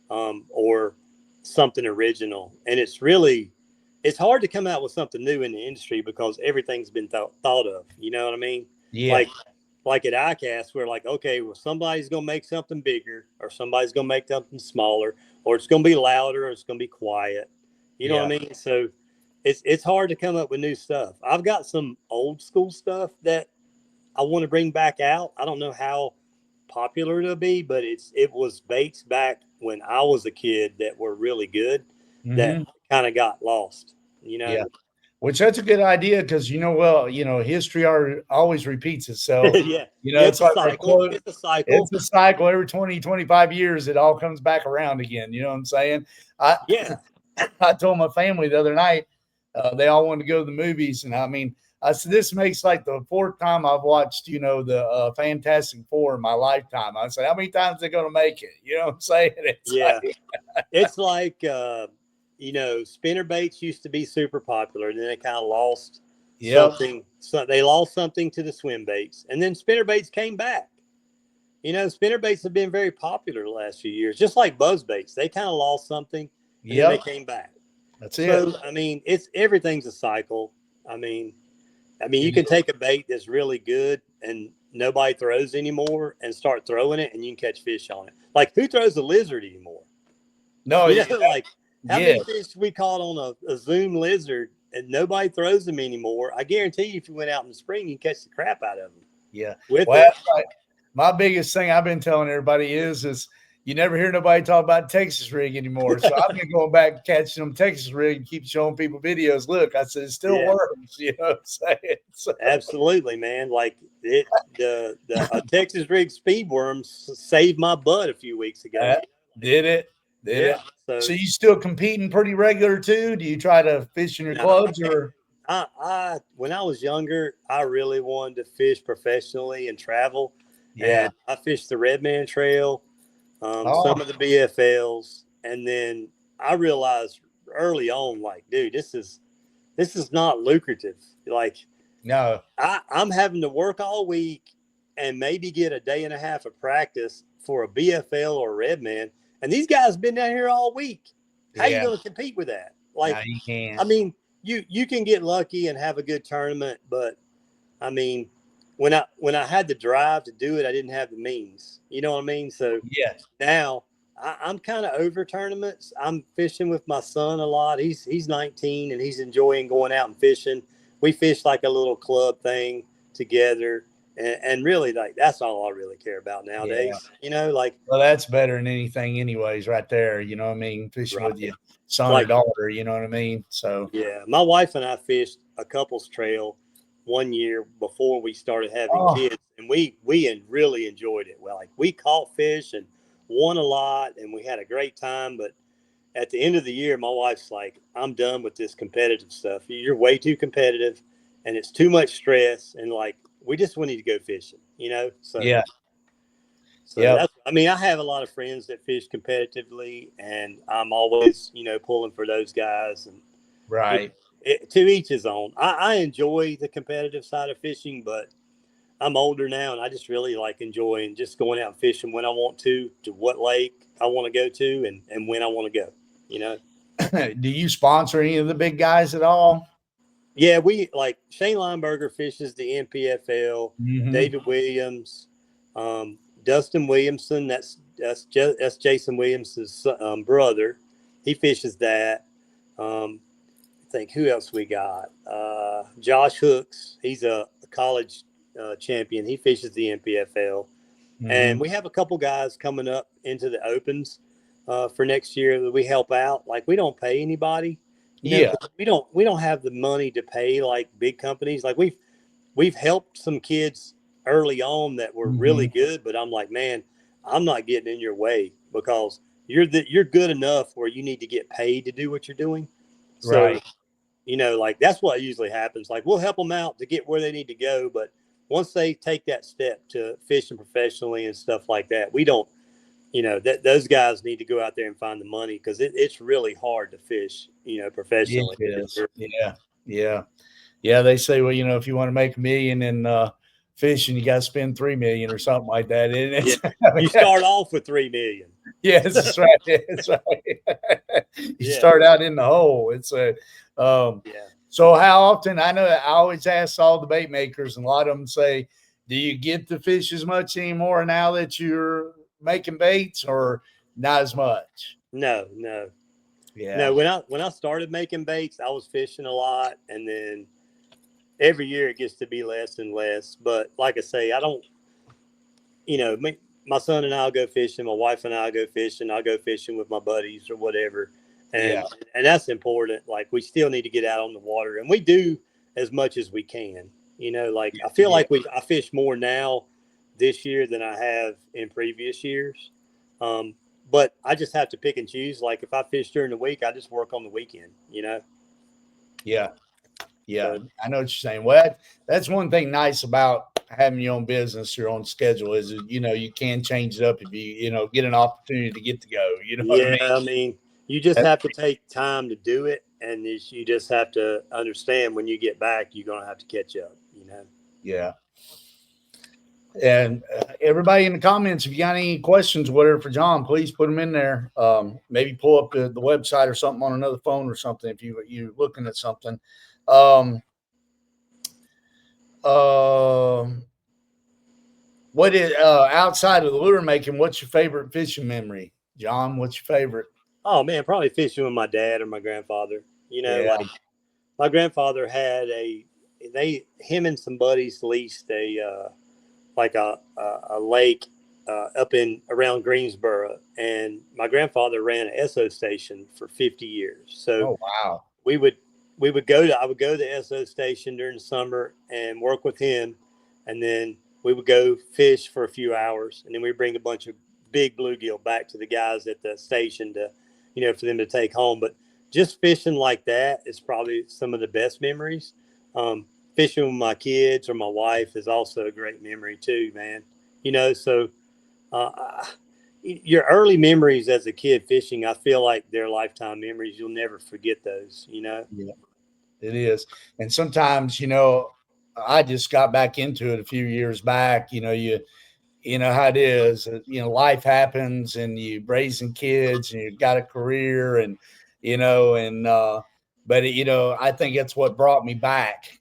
C: or something original. And it's hard to come out with something new in the industry because everything's been thought of. You know what I mean?
B: Yeah.
C: Like at ICAST, we're like, okay, well, somebody's going to make something bigger, or somebody's going to make something smaller, or it's going to be louder, or it's going to be quiet. You know what I mean? So it's hard to come up with new stuff. I've got some old school stuff that I want to bring back out. I don't know how popular it'll be, but it was baits back when I was a kid that were really good that kind of got lost,
B: Yeah. Which that's a good idea because history always repeats itself.
C: Yeah.
B: It's like
C: cycle. It's a cycle.
B: It's a cycle. Every 20, 25 years, it all comes back around again. You know what I'm saying? I told my family the other night, they all wanted to go to the movies. And I mean, I said, this makes like the 4th time I've watched, the Fantastic Four in my lifetime. I said, how many times are they going to make it? You know what I'm saying?
C: It's like, spinner baits used to be super popular, and then they kind of lost something. So they lost something to the swim baits, and then spinner baits came back. You know, spinner baits have been very popular the last few years, just like buzz baits. They kind of lost something, and then they came back.
B: That's
C: so,
B: it.
C: I mean, everything's a cycle. I mean, you can take a bait that's really good and nobody throws anymore and start throwing it, and you can catch fish on it. Like, who throws a lizard anymore?
B: No,
C: you know, like how many fish we caught on a Zoom lizard, and nobody throws them anymore. I guarantee you, if you went out in the spring, you catch the crap out of them.
B: Yeah.
C: With
B: well, like, my biggest thing I've been telling everybody is you never hear nobody talk about Texas rig anymore. So I've been going back and catching them Texas rig and keep showing people videos. Look, I said, it still works. You know what I'm saying? So.
C: Absolutely, man. Like the Texas rig speed worms saved my butt a few weeks ago.
B: Did it? Did it? So you still competing pretty regular too? Do you try to fish in your clubs or?
C: I when I was younger, I really wanted to fish professionally and travel.
B: Yeah.
C: And I fished the Redman Trail, some of the BFLs, and then I realized early on, like, dude, this is not lucrative. Like,
B: no,
C: I'm having to work all week and maybe get a day and a half of practice for a BFL or a Redman, and these guys been down here all week. How you going to compete with that? Like,
B: no, you can't.
C: I mean, you can get lucky and have a good tournament, but I mean, when I had the drive to do it, I didn't have the means. You know what I mean? So now I'm kind of over tournaments. I'm fishing with my son a lot. He's 19 and he's enjoying going out and fishing. We fish like a little club thing together, and really, like, that's all I really care about nowadays. You know, like,
B: well, that's better than anything, anyways, right there. You know what I mean? Fishing with your son or daughter. You know what I mean? So
C: my wife and I fished a couples trail one year before we started having kids, and we really enjoyed it. Well, like, we caught fish and won a lot, and we had a great time. But at the end of the year, my wife's like, I'm done with this competitive stuff. You're way too competitive, and it's too much stress, and like, we just wanted to go fishing, you know? So that's, I mean, I have a lot of friends that fish competitively, and I'm always, you know, pulling for those guys. And to each his own. I enjoy the competitive side of fishing, but I'm older now, and I just really like enjoying just going out and fishing when I want to what lake I want to go to, and when I want to go, you know?
B: Do you sponsor any of the big guys at all?
C: Yeah, we like Shane Lineberger fishes the NPFL, David Williams, Dustin Williamson. That's Jason Williams' brother. He fishes that. I think who else we got? Josh Hooks. He's a college champion. He fishes the NPFL, and we have a couple guys coming up into the opens for next year that we help out. Like, we don't pay anybody. You know, we don't have the money to pay like big companies. Like, we've helped some kids early on that were really good, but I'm like, man, I'm not getting in your way because you're good enough where you need to get paid to do what you're doing. So, you know, like, that's what usually happens. Like, we'll help them out to get where they need to go, but once they take that step to fishing professionally and stuff like that, we don't. You know, those guys need to go out there and find the money, because it's really hard to fish, you know, professionally.
B: Yeah. They say, well, you know, if you want to make $1 million in fishing, you got to spend $3 million or something like that.
C: You start off with $3 million.
B: Yes, that's right. That's right. You start out in the hole. It's a So how often? I know I always ask all the bait makers, and a lot of them say, do you get to fish as much anymore now that you're making baits, or not as much?
C: No. When I started making baits, I was fishing a lot, and then every year it gets to be less and less. But like I say, I don't, you know, my son and I'll go fishing, my wife and I'll go fishing, I'll go fishing with my buddies or whatever, and that's important. Like, we still need to get out on the water, and we do as much as we can. You know, like, I feel like I fish more now this year than I have in previous years. But I just have to pick and choose. Like, if I fish during the week, I just work on the weekend, you know?
B: Yeah. So, I know what you're saying. Well, that's one thing nice about having your own business, your own schedule, is, you know, you can change it up if you know, get an opportunity to get to go, you know what I mean?
C: I mean, you just have to take time to do it. and you just have to understand when you get back, you're going to have to catch up, you know?
B: Yeah. And everybody in the comments, if you got any questions, whatever for John, please put them in there. Maybe pull up the website or something on another phone or something if you're looking at something. What is outside of the lure making? What's your favorite fishing memory, John? What's your favorite?
C: Oh man, probably fishing with my dad or my grandfather. You know,
B: Yeah.
C: like my grandfather had him and some buddies leased a lake up in around Greensboro, and my grandfather ran an SO station for 50 years. So
B: Oh wow.
C: we would I would go to the SO station during the summer and work with him, and then we would go fish for a few hours, and then we bring a bunch of big bluegill back to the guys at the station to, you know, for them to take home. But just fishing like that is probably some of the best memories. Fishing with my kids or my wife is also a great memory too, man. You know, so your early memories as a kid fishing, I feel like they're lifetime memories. You'll never forget those, you know?
B: Yeah, it is. And sometimes, you know, I just got back into it a few years back. You know how it is. You know, life happens, and you raising kids, and you've got a career, and but you know, I think that's what brought me back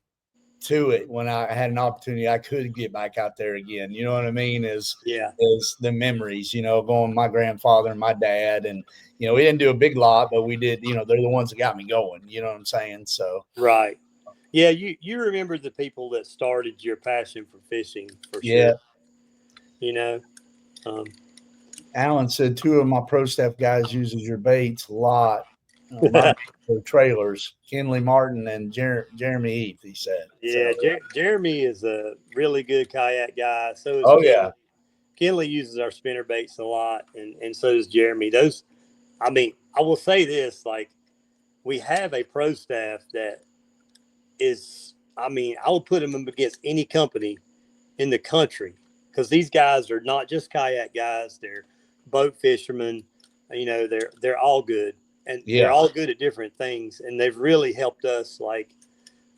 B: to it when I had an opportunity. I could get back out there again. You know what I mean?
C: Yeah.
B: Is the memories, you know, going with my grandfather and my dad. And, you know, we didn't do a big lot, but we did, you know, they're the ones that got me going. You know what I'm saying? So,
C: Right. Yeah. You remember the people that started your passion for fishing for
B: yeah.
C: sure. You know, um,
B: Alan said 2 of my pro staff guys uses your baits a lot. My trailers, Kenley Martin and Jeremy Heath, he said.
C: yeah.
B: So,
C: Jeremy is a really good kayak guy. So is
B: oh,
C: Kenley.
B: yeah.
C: Kenley uses our spinner baits a lot, and so does Jeremy. I mean, I will say this, like, we have a pro staff that is, I mean, I will put them against any company in the country, because these guys are not just kayak guys; they're boat fishermen. You know, they're all good, and they're
B: Yeah.
C: all good at different things, and they've really helped us, like,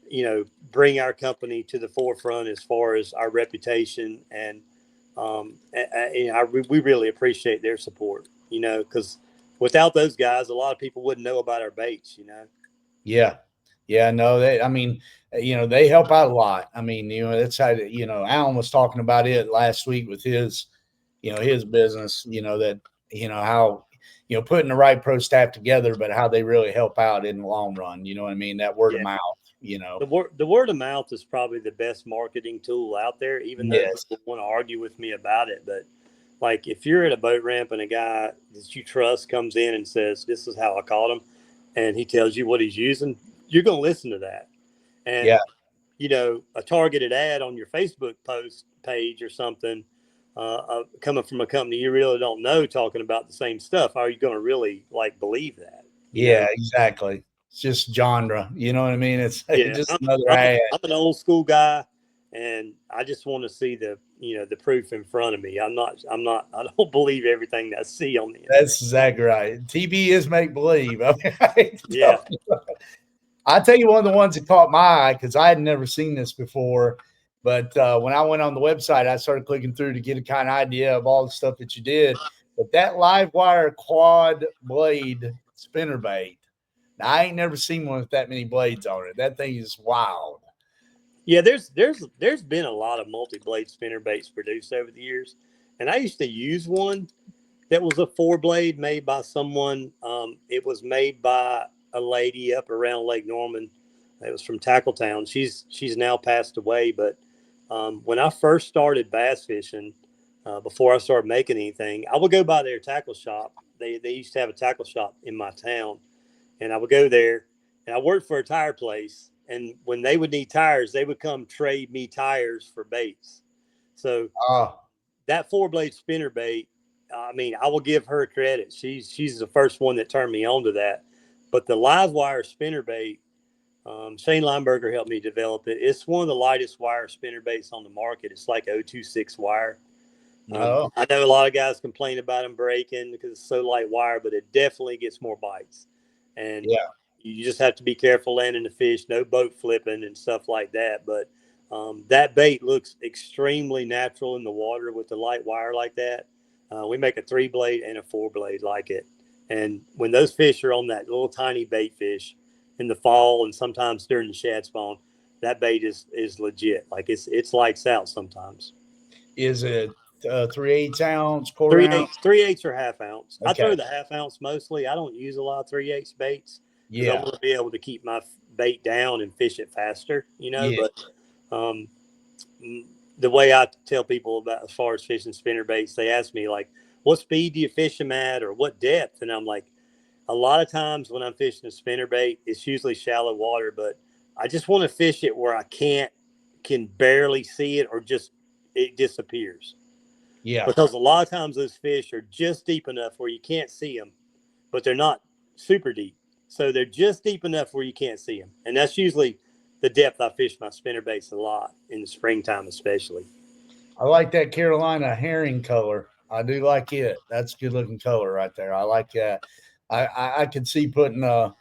C: you know, bring our company to the forefront as far as our reputation, and we really appreciate their support. You know, because without those guys, a lot of people wouldn't know about our baits. You know.
B: Yeah. Yeah. No, I mean, you know, they help out a lot. I mean, you know, that's how, you know, Alan was talking about it last week with his, you know, his business, you know, that, you know, how, you know, putting the right pro staff together, but how they really help out in the long run. You know what I mean? That word of
C: Yeah.
B: mouth, you know.
C: The word of mouth is probably the best marketing tool out there, even though
B: Yes.
C: people want to argue with me about it. But like, if you're at a boat ramp and a guy that you trust comes in and says, "This is how I caught him," and he tells you what he's using, you're going to listen to that. And,
B: Yeah.
C: you know, a targeted ad on your Facebook post page or something coming from a company you really don't know talking about the same stuff, how are you going to really, like, believe that? You
B: Yeah,
C: know?
B: exactly. It's just genre. You know what I mean? It's
C: Yeah,
B: just another ad.
C: I'm an old school guy, and I just want to see the proof in front of me. I don't believe everything that I see on the internet.
B: That's exactly right. TV is make believe. I mean, I hate to
C: Yeah.
B: tell you. I'll tell you one of the ones that caught my eye because I had never seen this before. But when I went on the website, I started clicking through to get a kind of idea of all the stuff that you did. But that live wire quad blade spinner bait, now, I ain't never seen one with that many blades on it. That thing is wild.
C: Yeah, there's been a lot of multi-blade spinner baits produced over the years, and I used to use one that was a 4-blade made by someone. It was made by a lady up around Lake Norman. It was from Tackletown. She's now passed away, but when I first started bass fishing, before I started making anything, I would go by their tackle shop. They used to have a tackle shop in my town, and I would go there, and I worked for a tire place. And when they would need tires, they would come trade me tires for baits. So
B: Oh,
C: that 4-blade spinner bait, I mean, I will give her credit. She's the first one that turned me on to that. But the live wire spinner bait, Shane Lineberger helped me develop it. It's one of the lightest wire spinner baits on the market. It's like 026 wire.
B: no.
C: I know a lot of guys complain about them breaking because it's so light wire, but it definitely gets more bites. And
B: Yeah.
C: You just have to be careful landing the fish, no boat flipping and stuff like that. But that bait looks extremely natural in the water with the light wire like that. We make a 3-blade and a 4-blade like it. And when those fish are on that little tiny bait fish in the fall and sometimes during the shad spawn, that bait is legit. Like it's lights out sometimes.
B: Is it 3/8 ounce, quarter
C: Three
B: ounce?
C: eighths, 3/8 or half ounce. I
B: Okay.
C: throw the half ounce mostly. I don't use a lot of 3/8 baits because I
B: Yeah.
C: want to be able to keep my bait down and fish it faster,
B: Yeah.
C: But the way I tell people about as far as fishing spinner baits, they ask me like, what speed do you fish them at or what depth? And I'm like, a lot of times when I'm fishing a spinner bait, it's usually shallow water, but I just want to fish it where I can barely see it or just it disappears.
B: Yeah.
C: Because a lot of times those fish are just deep enough where you can't see them, but they're not super deep. So they're just deep enough where you can't see them. And that's usually the depth I fish my spinner baits a lot in the springtime, especially.
B: I like that Carolina herring color. I do like it. That's a good looking color right there. I like that. I could see putting a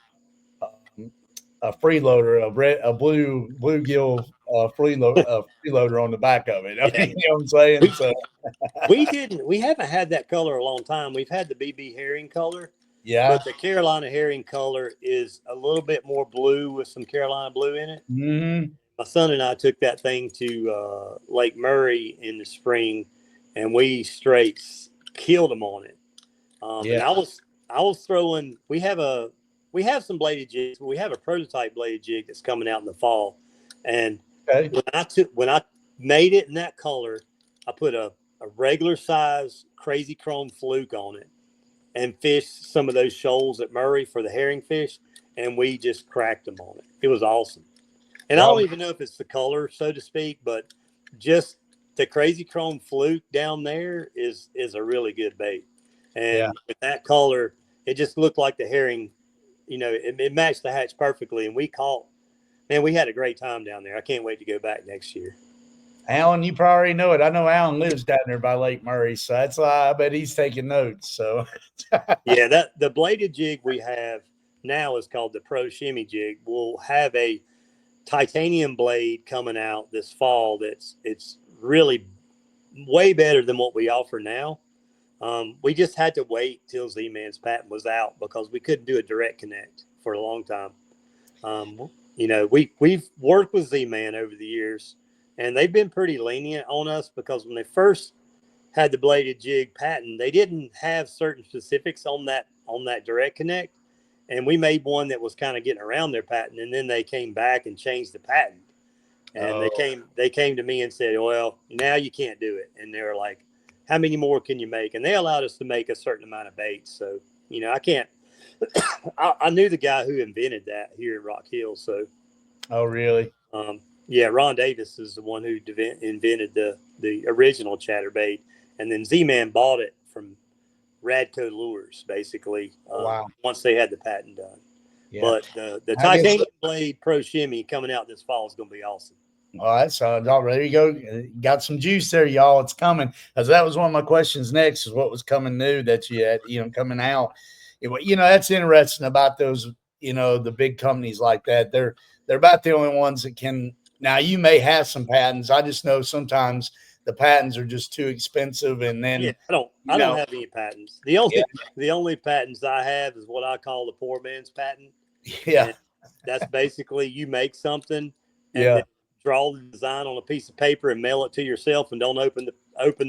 B: freeloader, a bluegill freeloader on the back of it.
C: Yeah.
B: You know what I'm saying? So
C: We haven't had that color a long time. We've had the BB herring color,
B: yeah.
C: but the Carolina herring color is a little bit more blue with some Carolina blue in it.
B: Mm-hmm.
C: My son and I took that thing to Lake Murray in the spring, and we straight killed them on it.
B: Yeah.
C: And I was throwing. We have some bladed jigs, but we have a prototype bladed jig that's coming out in the fall. And
B: Okay.
C: when I made it in that color, I put a regular size crazy chrome fluke on it and fished some of those shoals at Murray for the herring fish, and we just cracked them on it. It was awesome. And I don't even know if it's the color, so to speak, but just the crazy chrome fluke down there is a really good bait. And with that color, it just looked like the herring, it matched the hatch perfectly. And we had a great time down there. I can't wait to go back next year.
B: Alan, you probably already know it. I know Alan lives down there by Lake Murray, so that's why I bet he's taking notes. So
C: yeah, the bladed jig we have now is called the Pro Shimmy jig. We'll have a titanium blade coming out this fall it's really way better than what we offer now. We just had to wait till Z-Man's patent was out because we couldn't do a direct connect for a long time. We've worked with Z-Man over the years, and they've been pretty lenient on us because when they first had the bladed jig patent, they didn't have certain specifics on that direct connect. And we made one that was kind of getting around their patent, and then they came back and changed the patent. And they came to me and said, well, now you can't do it. And they were like, how many more can you make? And they allowed us to make a certain amount of baits. So, I can't, I knew the guy who invented that here in Rock Hill. So,
B: oh, really?
C: Yeah, Ron Davis is the one who invented the original chatterbait. And then Z-Man bought it from Radco Lures, basically,
B: Wow.
C: once they had the patent done.
B: Yeah.
C: But the titanium blade Pro Shimmy coming out this fall is going to be awesome.
B: All right, so there you go. Got some juice there, y'all. It's coming. Because that was one of my questions next is what was coming new that you had, coming out. That's interesting about those, the big companies like that. They're about the only ones that can. Now, you may have some patents. I just know sometimes the patents are just too expensive. And then
C: I don't have any patents. The only patents I have is what I call the poor man's patent.
B: Yeah.
C: And that's basically you make something and then draw the design on a piece of paper and mail it to yourself and don't open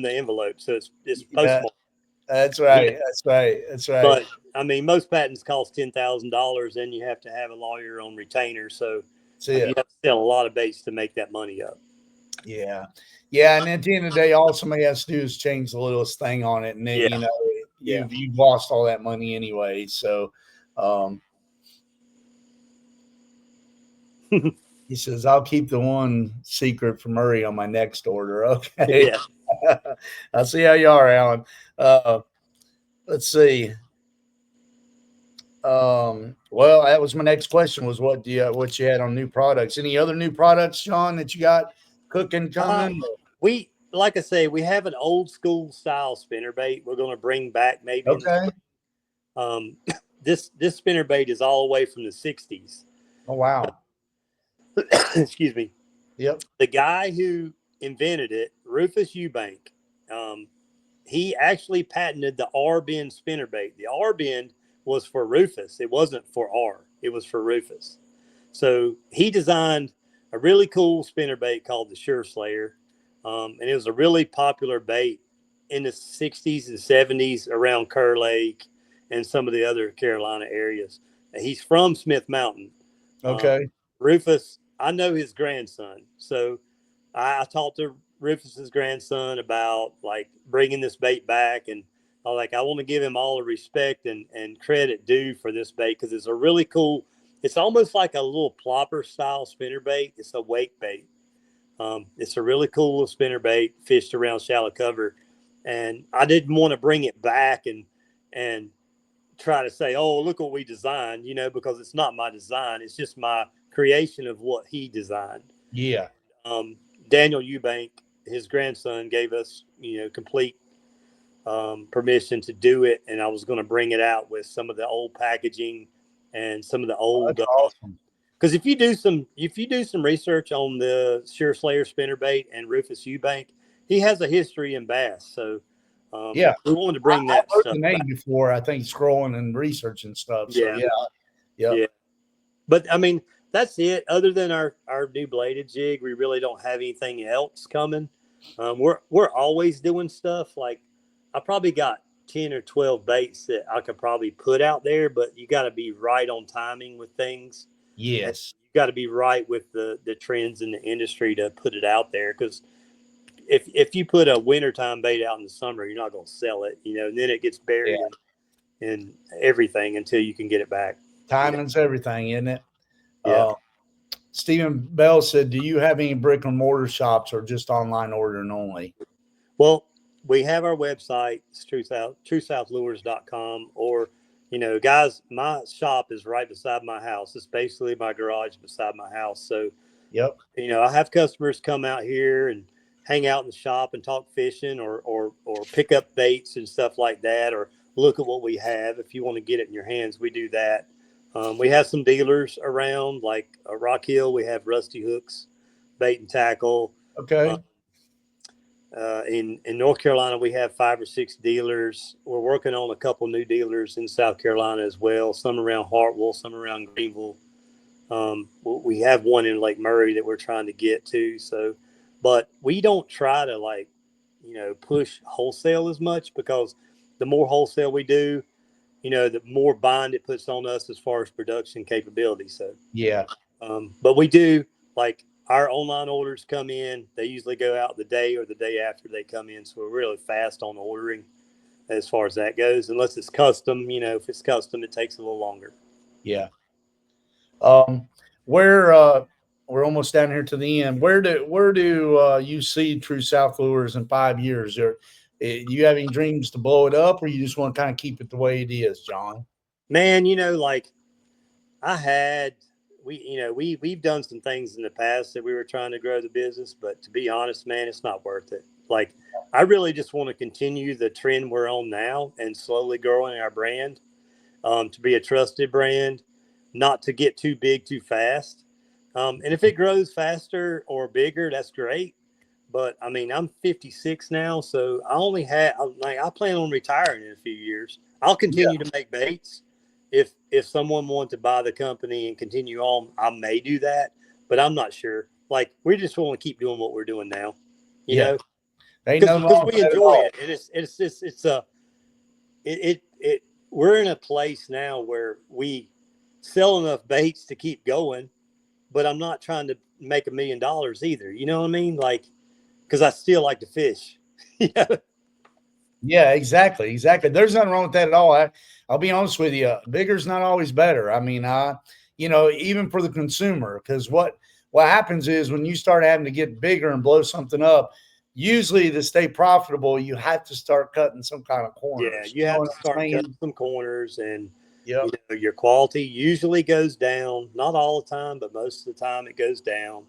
C: the envelope. So it's postmarked.
B: That's right. That's right. That's right.
C: But I mean, most patents cost $10,000 and you have to have a lawyer on retainer. So you have to sell a lot of baits to make that money up.
B: Yeah. Yeah. And at the end of the day, all somebody has to do is change the littlest thing on it. And then, you've lost all that money anyway. So, he says, I'll keep the one secret from Murray on my next order. Okay.
C: Yeah.
B: I'll see how you are, Alan. Let's see. Well, that was my next question was what you had on new products. Any other new products, John, that you got cooking coming?
C: Like I say, we have an old school style spinnerbait we're going to bring back maybe.
B: Okay.
C: this spinnerbait is all the way from the 60s.
B: Oh, wow.
C: Excuse me.
B: Yep.
C: The guy who invented it, Rufus Eubank, he actually patented the R-bend spinnerbait. The R-bend was for Rufus. It wasn't for R. It was for Rufus. So he designed a really cool spinnerbait called the Sure Slayer. And it was a really popular bait in the 60s and 70s around Kerr Lake and some of the other Carolina areas. He's from Smith Mountain.
B: Okay.
C: Rufus, I know his grandson. So I talked to Rufus's grandson about like bringing this bait back. And I want to give him all the respect and credit due for this bait because it's a really cool, it's almost like a little plopper style spinnerbait. It's a wake bait. It's a really cool little spinnerbait fished around shallow cover. And I didn't want to bring it back and try to say, oh, look what we designed, because it's not my design. It's just my creation of what he designed.
B: Yeah.
C: Daniel Eubank, his grandson, gave us, complete permission to do it. And I was going to bring it out with some of the old packaging and some of the old.
B: That's awesome.
C: Because if you do some research on the Sure Slayer spinnerbait and Rufus Eubank, he has a history in bass. So
B: yeah,
C: we wanted to bring that
B: I've heard
C: stuff
B: the name
C: back
B: before. I think scrolling and researching stuff. So yeah.
C: But I mean, that's it. Other than our new bladed jig, we really don't have anything else coming. We're always doing stuff. Like I probably got 10 or 12 baits that I could probably put out there, but you got to be right on timing with things.
B: Yes.
C: You got to be right with the trends in the industry to put it out there. Because if you put a wintertime bait out in the summer, you're not going to sell it, and then it gets buried in everything until you can get it back.
B: Timing's everything, isn't it?
C: Yeah.
B: Stephen Bell said, do you have any brick and mortar shops or just online ordering only?
C: Well, we have our website, it's TrueSouthLures.com, or, guys, my shop is right beside my house. It's basically my garage beside my house. So,
B: yep.
C: I have customers come out here and hang out in the shop and talk fishing or pick up baits and stuff like that, or look at what we have. If you want to get it in your hands, we do that. We have some dealers around, like Rock Hill. We have Rusty Hooks, Bait and Tackle.
B: Okay.
C: In North Carolina, we have 5 or 6 dealers. We're working on a couple new dealers in South Carolina as well. Some around Hartwell, some around Greenville. We have one in Lake Murray that we're trying to get to. So, but we don't try to push wholesale as much, because the more wholesale we do, the more bind it puts on us as far as production capability. So,
B: yeah.
C: But we do, like, our online orders come in. They usually go out the day or the day after they come in. So we're really fast on ordering as far as that goes. Unless it's custom, if it's custom, it takes a little longer.
B: Yeah. We're almost down here to the end. Where do you see TrueSouth Lures in 5 years? Do you have any dreams to blow it up, or you just want to kind of keep it the way it is, John?
C: Man, we've done some things in the past that we were trying to grow the business, but to be honest, man, it's not worth it. Like, I really just want to continue the trend we're on now and slowly growing our brand, to be a trusted brand, not to get too big too fast. And if it grows faster or bigger, that's great. But I mean, I'm 56 now, so I plan on retiring in a few years. I'll continue to make baits. If someone wanted to buy the company and continue on, I may do that, but I'm not sure. Like, we just want to keep doing what we're doing now, you know, because we enjoy it. And we're in a place now where we sell enough baits to keep going, but I'm not trying to make $1 million either. You know what I mean? Like, because I still like to fish.
B: Yeah, exactly. There's nothing wrong with that at all. I'll be honest with you. Bigger's not always better. I mean, even for the consumer, because what happens is when you start having to get bigger and blow something up, usually to stay profitable, you have to start cutting some kind of corners.
C: Yeah, you have to start cutting some corners, and your quality usually goes down. Not all the time, but most of the time it goes down.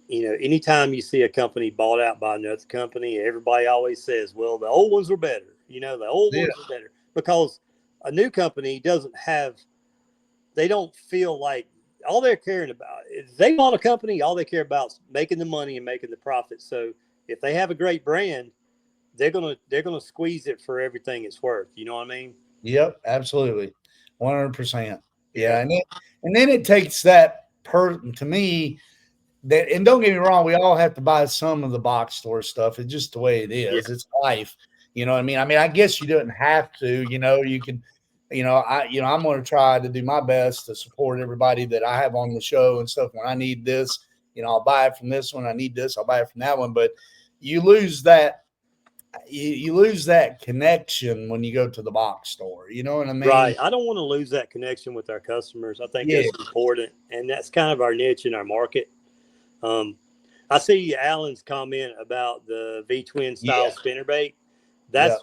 C: Anytime you see a company bought out by another company, everybody always says, well, the old ones were better. The old ones were better, because a new company they don't feel like all they're caring about is they want a company. All they care about is making the money and making the profit. So if they have a great brand, they're gonna squeeze it for everything it's worth. You know what I mean?
B: Yep, absolutely, 100%.
C: Yeah.
B: Yeah, and then it takes that to me. That, and don't get me wrong, we all have to buy some of the box store stuff. It's just the way it
C: Yeah.
B: is. It's life. You know what I mean? I mean, I guess you don't have to. You can. I'm going to try to do my best to support everybody that I have on the show and stuff. When I need this, I'll buy it from this one. I need this, I'll buy it from that one. But you lose that. You lose that connection when you go to the box store. You know what I mean?
C: Right. I don't want to lose that connection with our customers. I think that's important, and that's kind of our niche in our market. I see Alan's comment about the V-twin style spinnerbait. That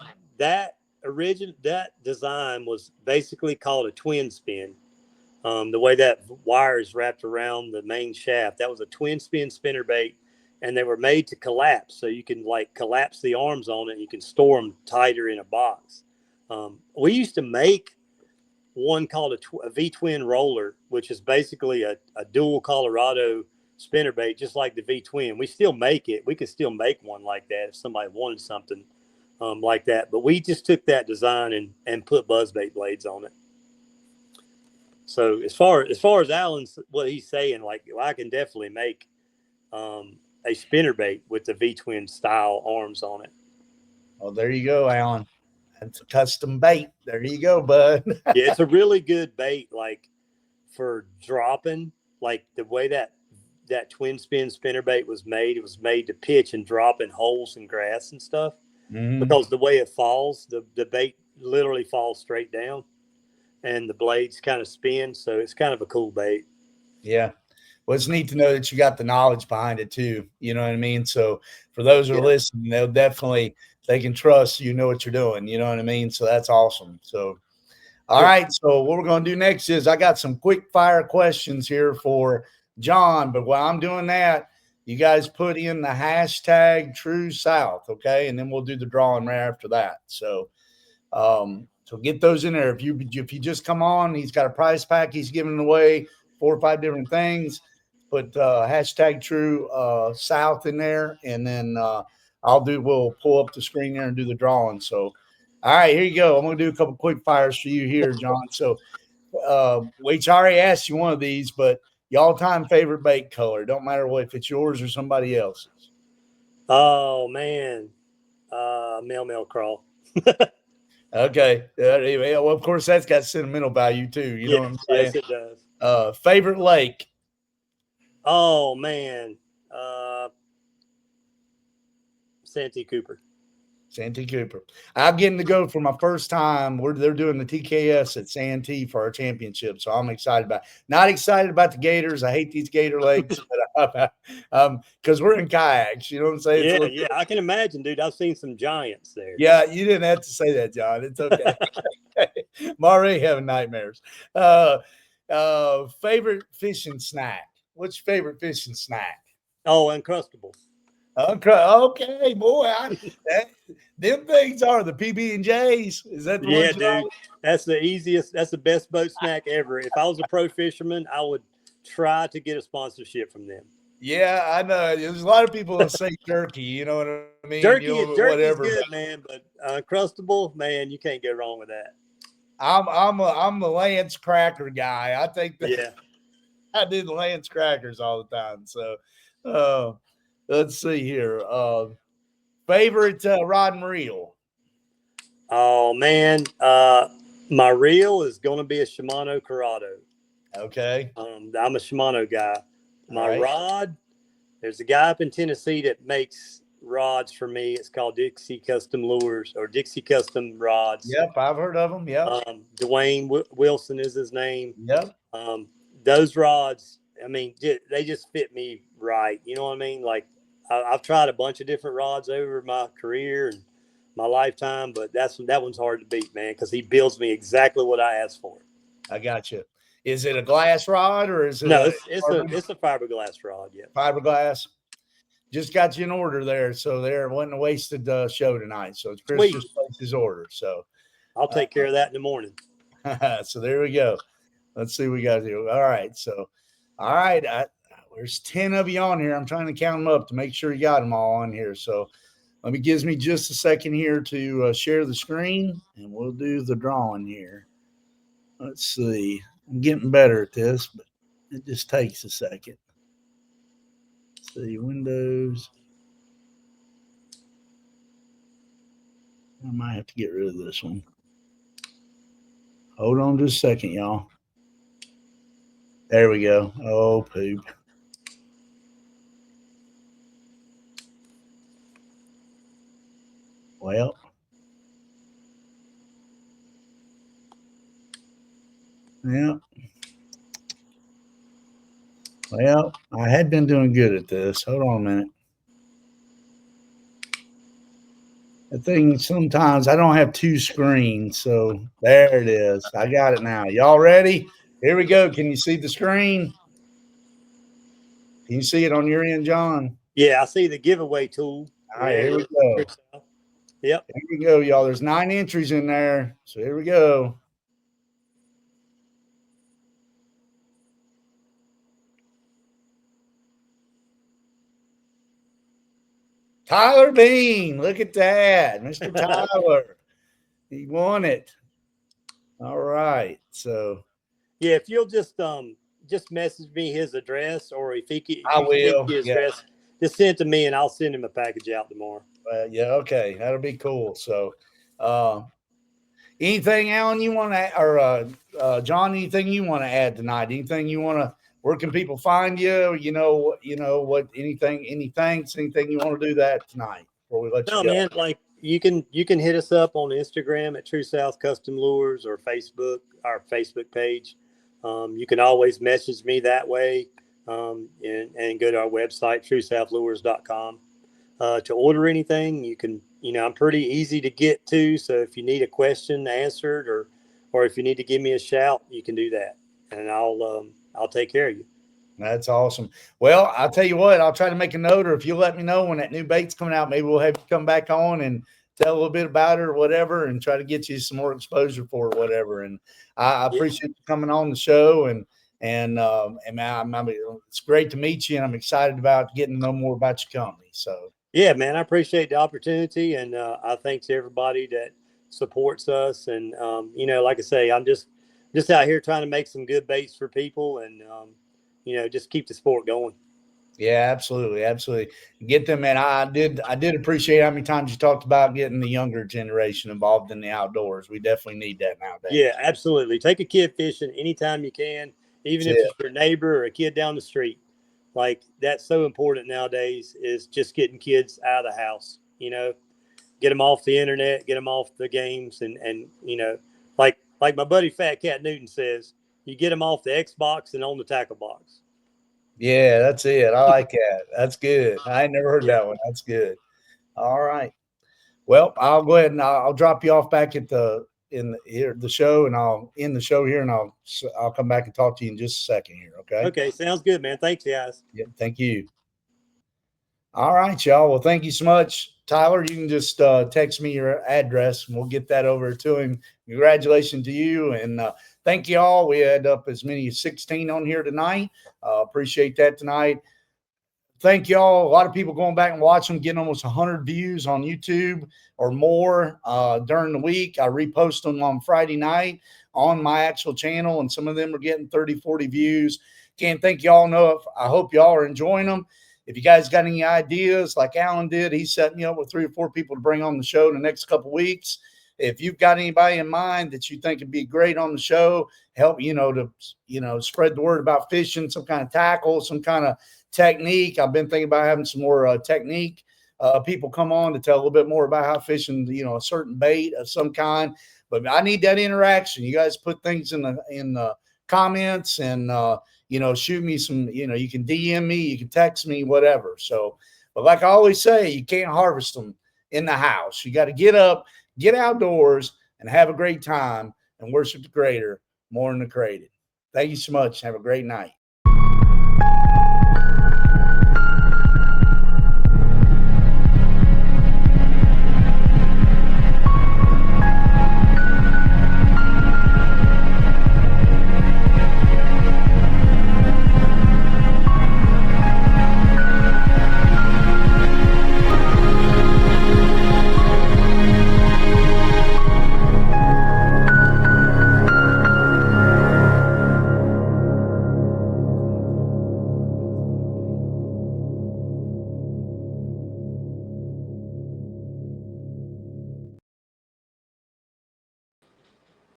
C: design was basically called a twin spin. The way that wire is wrapped around the main shaft, that was a twin spin spinnerbait, and they were made to collapse, so you can like collapse the arms on it. And you can store them tighter in a box. We used to make one called a V-twin roller, which is basically a dual Colorado spinnerbait, just like the V-twin. We still make it. We could still make one like that if somebody wanted something like that. But we just took that design and put buzzbait blades on it. So as far as Alan's what he's saying, like I can definitely make a spinnerbait with the V-twin style arms on it.
B: Well, there you go, Alan. That's a custom bait. There you go, bud.
C: Yeah, it's a really good bait, like for dropping, like the way that twin spin spinnerbait was made. It was made to pitch and drop in holes and grass and stuff. Because the way it falls, the bait literally falls straight down, and the blades kind of spin. So it's kind of a cool bait.
B: Yeah. Well, it's neat to know that you got the knowledge behind it too. You know what I mean? So for those who are listening, they can trust you know what you're doing. You know what I mean? So that's awesome. So, all right. So what we're going to do next is I got some quick fire questions here for John. But while I'm doing that, you guys put in the hashtag TrueSouth, okay? And then we'll do the drawing right after that. So, so get those in there. If you just come on, he's got a prize pack. He's giving away 4 or 5 different things. Put hashtag TrueSouth in there, and then we'll pull up the screen there and do the drawing. So, all right, here you go. I'm going to do a couple quick fires for you here, John. So, Waits, I already asked you one of these, but your all-time favorite bait color. Don't matter if it's yours or somebody else's.
C: Oh man, mail crawl.
B: Okay. Well, of course, that's got sentimental value too. You know what I'm saying?
C: Yes, it does.
B: Favorite lake.
C: Oh man, Santee Cooper.
B: Santee Cooper. I'm getting to go for my first time. They're doing the TKS at Santee for our championship, so I'm excited about it. Not excited about the Gators. I hate these Gator lakes, because we're in kayaks. You know what I'm saying?
C: Yeah, I can imagine, dude. I've seen some giants there.
B: Yeah, you didn't have to say that, John. It's okay. I'm already having nightmares. Favorite fishing snack. What's your favorite fishing snack?
C: Oh, Uncrustables.
B: Okay, boy. Them things are the PB&Js. Is that the one?
C: Yeah, dude. That's the easiest. That's the best boat snack ever. If I was a pro fisherman, I would try to get a sponsorship from them.
B: Yeah, I know. There's a lot of people that say jerky. You know what I mean?
C: Jerky is good, man. But Uncrustable, man, you can't go wrong with that.
B: I'm the Lance Cracker guy. I think that.
C: Yeah.
B: I do the Lance Crackers all the time. So, let's see here. Favorite rod and reel.
C: Oh man, my reel is going to be a Shimano Corrado.
B: Okay.
C: I'm a Shimano guy. My rod, there's a guy up in Tennessee that makes rods for me. It's called Dixie Custom Lures or Dixie Custom Rods.
B: Yep, I've heard of them. Yep.
C: Dwayne Wilson is his name.
B: Yep.
C: Those rods, I mean, they just fit me right. You know what I mean? Like I've tried a bunch of different rods over my career and my lifetime, but that one's hard to beat, man, because he builds me exactly what I asked for.
B: I got you. Is it a glass rod or is it?
C: No, it's a fiberglass rod. Yeah,
B: fiberglass. Just got you an order there, so there wasn't a wasted show tonight. So Chris just placed his order. So,
C: I'll take care of that in the morning.
B: So there we go. Let's see what we got to do. All right. So, all right. There's 10 of you on here. I'm trying to count them up to make sure you got them all on here. So gives me just a second here to share the screen, and we'll do the drawing here. Let's see. I'm getting better at this, but it just takes a second. Let's see, Windows. I might have to get rid of this one. Hold on just a second, y'all. There we go. Oh, poop. Well. Yeah. Well, I had been doing good at this. Hold on a minute. The thing, sometimes I don't have two screens, so there it is. I got it now. Y'all ready? Here we go. Can you see the screen? Can you see it on your end, John?
C: Yeah, I see the giveaway tool.
B: All right, here we go.
C: Yep.
B: Here we go, y'all. There's 9 entries in there. So here we go. Tyler Bean, look at that. Mr. Tyler. He won it. All right. So
C: yeah, if you'll just message me his address, or if he can,
B: I will.
C: His address, just send it to me and I'll send him a package out tomorrow.
B: Yeah, okay. That'll be cool. So anything, Alan, you want to, or John, anything you want to add tonight? Anything you want to, where can people find you? You know what, anything, any thanks, anything you want to do that tonight before we let you go?
C: Man, like you can hit us up on Instagram at TrueSouth Custom Lures, or Facebook, our Facebook page. You can always message me that way, and go to our website, TrueSouthLures.com. To order anything, you can, I'm pretty easy to get to. So if you need a question answered, or if you need to give me a shout, you can do that, and I'll take care of you.
B: That's awesome. Well, I'll tell you what, I'll try to make a note, or if you let me know when that new bait's coming out, maybe we'll have you come back on and tell a little bit about it or whatever, and try to get you some more exposure for it, whatever. And I appreciate you coming on the show, and it's great to meet you, and I'm excited about getting to know more about your company. So
C: yeah, man, I appreciate the opportunity, and I thanks everybody that supports us. And like I say, I'm just out here trying to make some good baits for people, and just keep the sport going.
B: Yeah, absolutely. Get them, and I did appreciate how many times you talked about getting the younger generation involved in the outdoors. We definitely need that nowadays.
C: Yeah, absolutely. Take a kid fishing anytime you can, even if it's your neighbor or a kid down the street. Like, that's so important nowadays, is just getting kids out of the house, get them off the internet, get them off the games. And like my buddy Fat Cat Newton says, you get them off the Xbox and on the tackle box.
B: Yeah, that's it. I like that. That's good. I ain't never heard that one. That's good. All right. Well, I'll go ahead and I'll drop you off back at the show, and I'll end the show here, and I'll come back and talk to you in just a second here. Okay.
C: Okay. Sounds good, man. Thanks, guys.
B: Yeah. Thank you. All right, y'all. Well, thank you so much. Tyler, you can just text me your address, and we'll get that over to him. Congratulations to you, and thank you all. We had up as many as 16 on here tonight. Appreciate that tonight. Thank y'all. A lot of people going back and watching, getting almost 100 views on YouTube or more during the week. I repost them on Friday night on my actual channel, and some of them are getting 30, 40 views. Can't thank y'all enough. I hope y'all are enjoying them. If you guys got any ideas, like Alan did, he set me up with 3 or 4 people to bring on the show in the next couple of weeks. If you've got anybody in mind that you think would be great on the show, help, to spread the word about fishing, some kind of tackle, some kind of technique. I've been thinking about having some more technique people come on to tell a little bit more about how fishing, a certain bait of some kind. But I need that interaction. You guys put things in the comments, and shoot me some, you can DM me, you can text me, whatever. So, but like I always say, you can't harvest them in the house. You got to get up, get outdoors, and have a great time, and worship the Creator more than the created. Thank you so much. Have a great night.